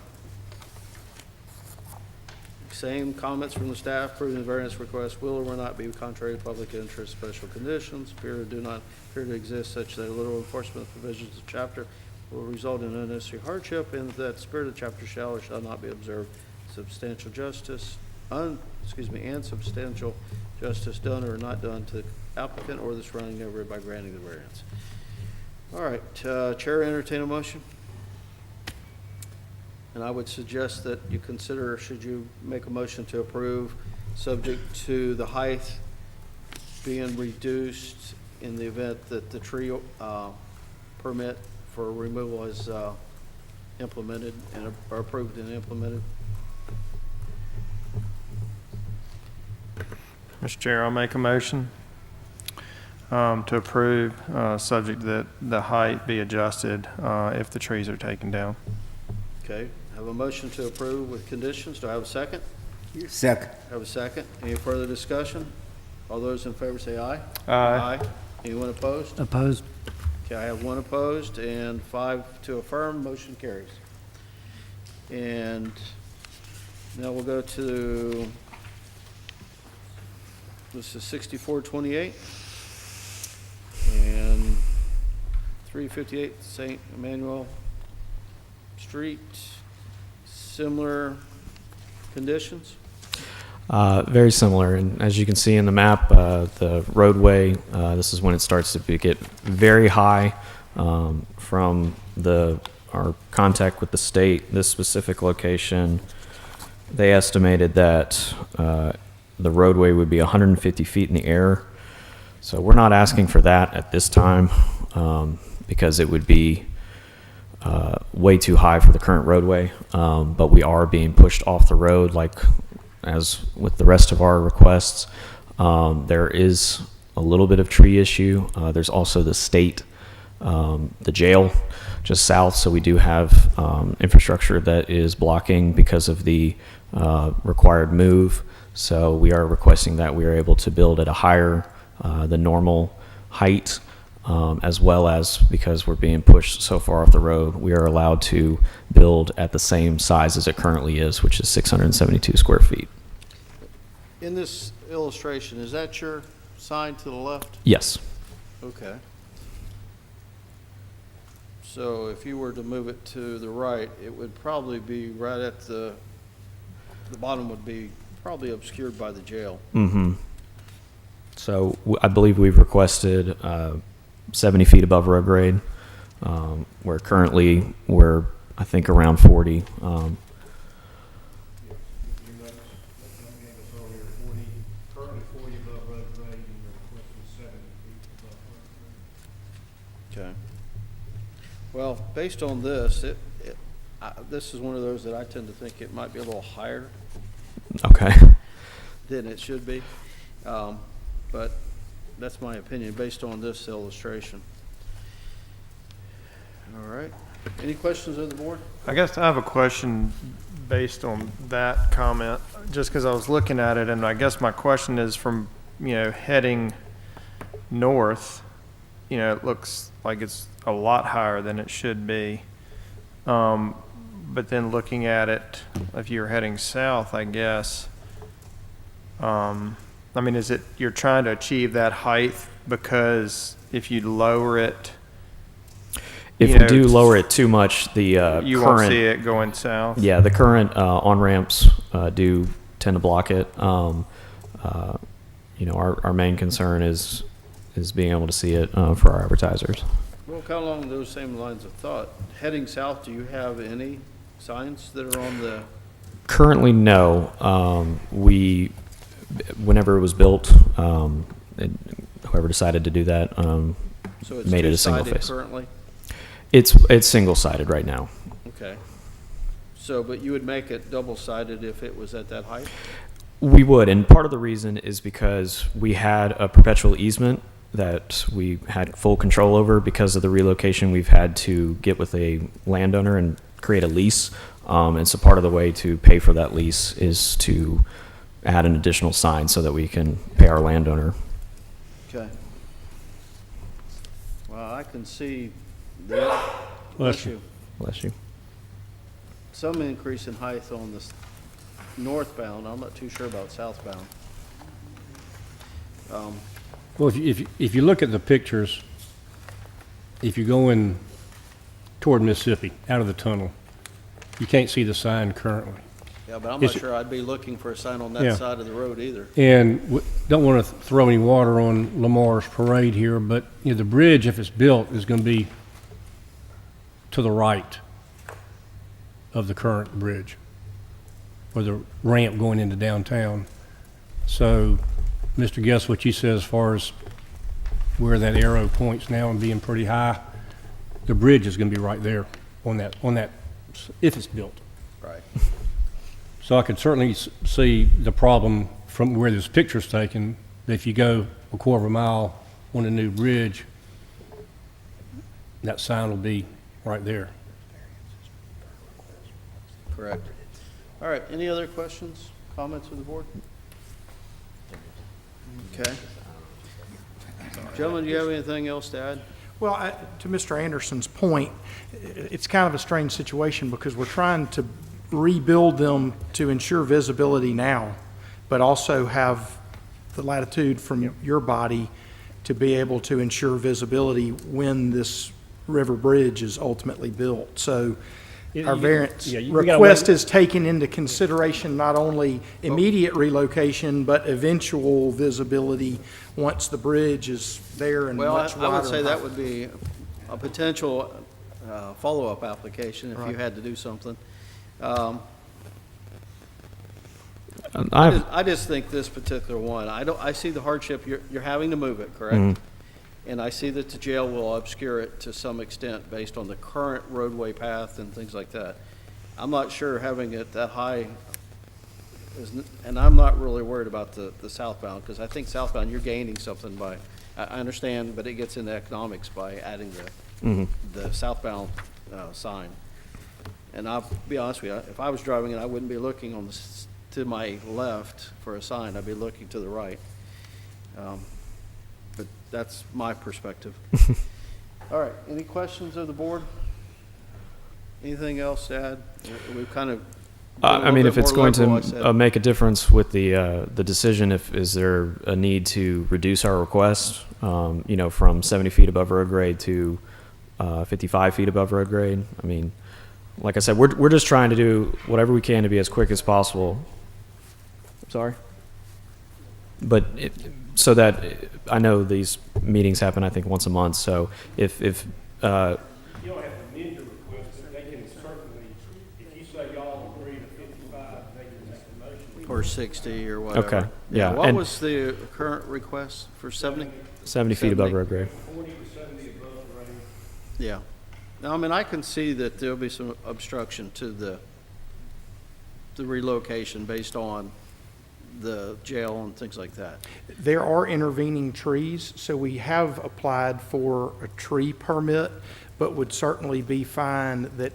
Same comments from the staff, approving the variance request will or will not be contrary to public interest, special conditions, do not appear to exist such that literal enforcement of provisions of chapter will result in unnecessary hardship, and that spirit of chapter shall or shall not be observed. Substantial justice, and substantial justice done or not done to the applicant or the surrounding neighborhood by granting the variance. All right, Chair, entertain a motion. And I would suggest that you consider, should you make a motion to approve, subject to the height being reduced in the event that the tree permit for removal is implemented and or approved and implemented. Mr. Chair, I'll make a motion to approve, subject that the height be adjusted if the trees are taken down. Okay, I have a motion to approve with conditions. Do I have a second? Second. Have a second. Any further discussion? All those in favor say aye. Aye. Anyone opposed? Opposed? Okay, I have one opposed and 5 to affirm. Motion carries. And now we'll go to, this is 6428 and 358 St. Emmanuel Street. Similar conditions? Very similar, and as you can see in the map, the roadway, this is when it starts to get very high from our contact with the state. This specific location, they estimated that the roadway would be 150 feet in the air. So we're not asking for that at this time because it would be way too high for the current roadway, but we are being pushed off the road like as with the rest of our requests. There is a little bit of tree issue. There's also the state, the jail just south, so we do have infrastructure that is blocking because of the required move. So we are requesting that we are able to build at a higher than normal height, as well as, because we're being pushed so far off the road, we are allowed to build at the same size as it currently is, which is 672 square feet. In this illustration, is that your sign to the left? Yes. Okay. So if you were to move it to the right, it would probably be right at the bottom would be probably obscured by the jail. Mm-hmm. So I believe we've requested 70 feet above road grade, where currently we're, I think, around 40. Okay. Well, based on this, this is one of those that I tend to think it might be a little higher Okay. than it should be. But that's my opinion based on this illustration. All right. Any questions of the board? I guess I have a question based on that comment, just because I was looking at it, and I guess my question is from, heading north, it looks like it's a lot higher than it should be. But then looking at it, if you're heading south, I guess, is it, you're trying to achieve that height because if you lower it, If we do lower it too much, the you current, won't see it going south? Yeah, the current on-ramps do tend to block it. Our main concern is being able to see it for our advertisers. Well, kind of along those same lines of thought, heading south, do you have any signs that are on the, Currently, no. Whenever it was built, whoever decided to do that so it's made it a single two-sided face. currently? It's single-sided right now. Okay. So, but you would make it double-sided if it was at that height? We would, and part of the reason is because we had a perpetual easement that we had full control over. Because of the relocation, we've had to get with a landowner and create a lease. And so part of the way to pay for that lease is to add an additional sign so that we can pay our landowner. Okay. Well, I can see the, bless you, Bless you. some increase in height on this northbound. I'm not too sure about southbound. Well, if you look at the pictures, if you're going toward Mississippi, out of the tunnel, you can't see the sign currently. Yeah, but I'm not sure I'd be looking for a sign on that Yeah. side of the road either. And don't want to throw any water on Lamar's parade here, but the bridge, if it's built, is going to be to the right of the current bridge, or the ramp going into downtown. So, Mr. Guess, what you said as far as where that arrow points now and being pretty high, the bridge is going to be right there on that, if it's built. Right. So I could certainly see the problem from where this picture's taken, that if you go a quarter of a mile on a new bridge, that sign will be right there. Correct. All right, any other questions, comments of the board? Okay. Gentlemen, do you have anything else to add? Well, to Mr. Anderson's point, it's kind of a strange situation because we're trying to rebuild them to ensure visibility now, but also have the latitude from your body to be able to ensure visibility when this river bridge is ultimately built. So our variance request is taken into consideration not only immediate relocation, but eventual visibility once the bridge is there and Well, much wider. I would say and that higher. would be a potential follow-up application if you had to do something. I just think this particular one, I see the hardship, you're having to move it, correct? Mhm. And I see that the jail will obscure it to some extent based on the current roadway path and things like that. I'm not sure having it that high and I'm not really worried about the southbound, because I think southbound, you're gaining something by, I understand, but it gets into economics by adding the southbound sign. And I'll be honest with you, if I was driving it, I wouldn't be looking on the to my left for a sign, I'd be looking to the right. But that's my perspective. All right, any questions of the board? Anything else to add? We've kind of. been a I little mean, bit if it's more going liberal, I to said. make a difference with the decision, is there a need to reduce our request, from 70 feet above road grade to 55 feet above road grade? I mean, like I said, we're just trying to do whatever we can to be as quick as possible. Sorry? But so that, I know these meetings happen, I think, once a month, so if You don't have to amend your request, but they can certainly, if you say y'all agree to 55, they can make the motion. Or 60 or whatever. Okay, yeah, What and- was the current request for 70? 70 feet above 70. road grade. 40 to 70 above the range. Yeah. Now, I mean, I can see that there'll be some obstruction to the relocation based on the jail and things like that. There are intervening trees, so we have applied for a tree permit, but would certainly be fine that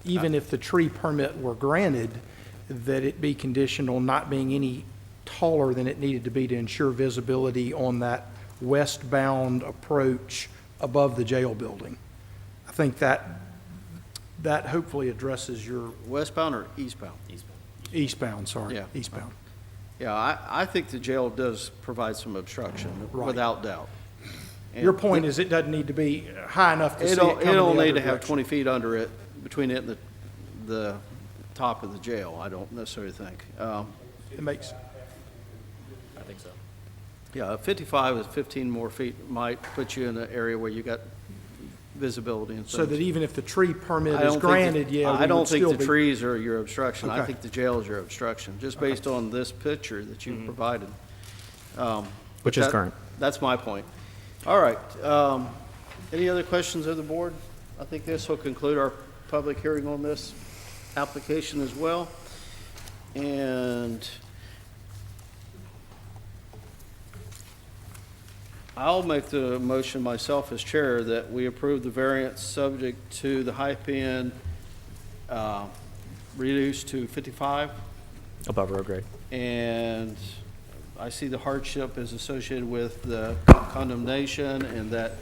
even if the tree permit were granted, that it be conditional not being any taller than it needed to be to ensure visibility on that westbound approach above the jail building. I think that hopefully addresses your Westbound or eastbound? eastbound, sorry, Yeah. eastbound. Yeah, I think the jail does provide some obstruction, Right. without doubt. And Your point is it doesn't need to be high enough to see it It'll, coming the it'll other need to have direction. 20 feet under it, between it and the top of the jail, I don't necessarily think. It makes, Yeah, 55 is 15 more feet, might put you in an area where you got visibility and things. so that even if the tree permit I is don't think granted, the- yeah, I we don't would think still the be. trees are your obstruction. I Okay. think the jail is your obstruction, just based on this picture that you provided. Which is That- current. That's my point. All right. Any other questions of the board? I think this will conclude our public hearing on this application as well. And I'll make the motion myself as chair that we approve the variance subject to the high pin reduced to 55. Above road grade. And I see the hardship is associated with the condemnation and that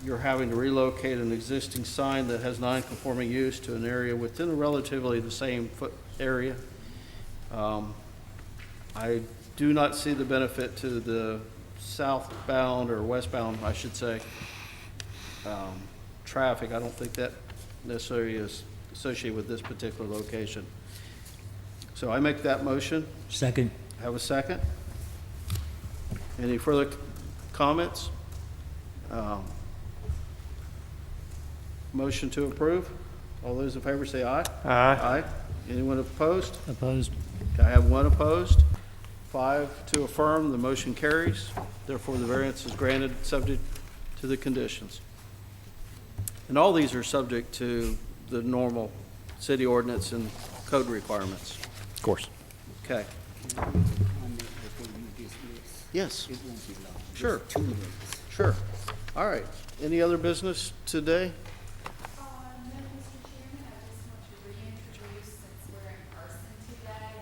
you're having to relocate an existing sign that has non-conforming use to an area within relatively the same foot area. I do not see the benefit to the southbound or westbound, I should say, traffic. I don't think that necessarily is associated with this particular location. So I make that motion. Second. Have a second? Any further comments? Motion to approve? All those in favor say aye. Aye. Aye. Anyone opposed? Opposed? I have one opposed. 5 to affirm, the motion carries. Therefore, the variance is granted, subject to the conditions. And all these are subject to the normal city ordinance and code requirements. Of course. Okay. Yes. It won't be long. Just Sure. 2 minutes. Sure. All right. Any other business today? No, Mr. Chairman, I just want to reintroduce, since we're in person today,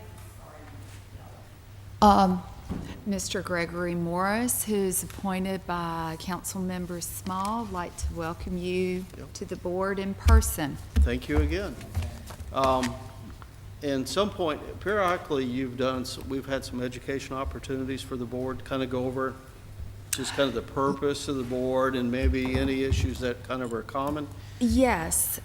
Mr. Gregory Morris, who's appointed by Councilmember Small. I'd like to welcome you to the board in person. Thank you again. And some point, periodically, we've had some education opportunities for the board, kind of go over just kind of the purpose of the board and maybe any issues that kind of are common. Yes,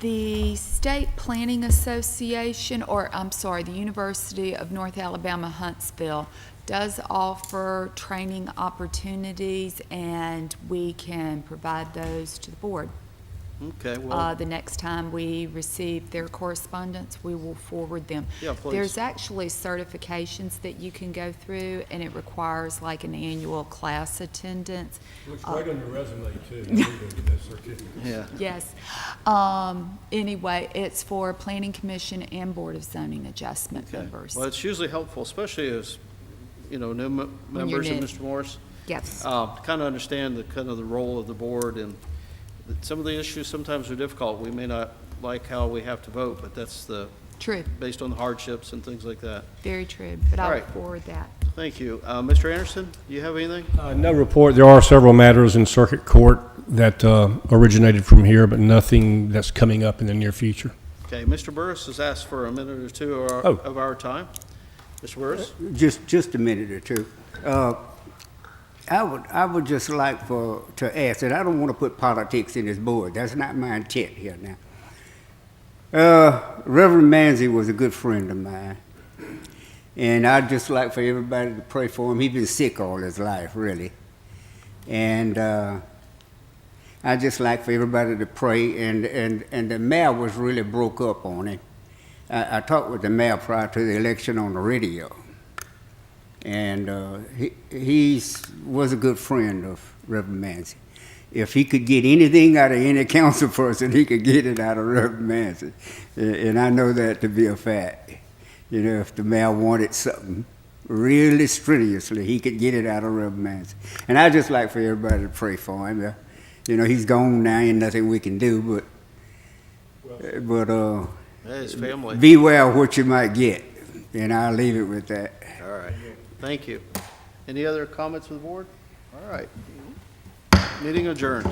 the State Planning Association, or I'm sorry, the University of North Alabama Huntsville does offer training opportunities, and we can provide those to the board. Okay, well, The next time we receive their correspondence, we will forward them. Yeah, please. There's actually certifications that you can go through, and it requires like an annual class attendance. Looks great on your resume, too. You need to get that certificate. yeah. Yes. Anyway, it's for Planning Commission and Board of Zoning Adjustment Okay. members. Well, it's usually helpful, especially as, new When you're members of new. Mr. Morris. Yes. To kind of understand the kind of the role of the board, and some of the issues sometimes are difficult. We may not like how we have to vote, but that's the True, based on the hardships and things like that. very true, but All I'll right. forward that. Thank you. Mr. Anderson, do you have anything? No report. There are several matters in circuit court that originated from here, but nothing that's coming up in the near future. Okay, Mr. Burris has asked for a minute or two of our time. Mr. Burris? Just a minute or two. I would just like to ask, and I don't want to put politics in this board. That's not my intent here now. Reverend Manzi was a good friend of mine, and I'd just like for everybody to pray for him. He's been sick all his life, really, and I'd just like for everybody to pray. And the mayor was really broke up on him. I talked with the mayor prior to the election on the radio, and he was a good friend of Reverend Manzi. If he could get anything out of any council person, he could get it out of Reverend Manzi. And I know that to be a fact. You know, if the mayor wanted something really strenuously, he could get it out of Reverend Manzi. And I'd just like for everybody to pray for him. You know, he's gone now, ain't nothing we can do, but His family. beware what you might get. And I'll leave it with that. All right. Thank you. Any other comments from the board? All right. Meeting adjourned.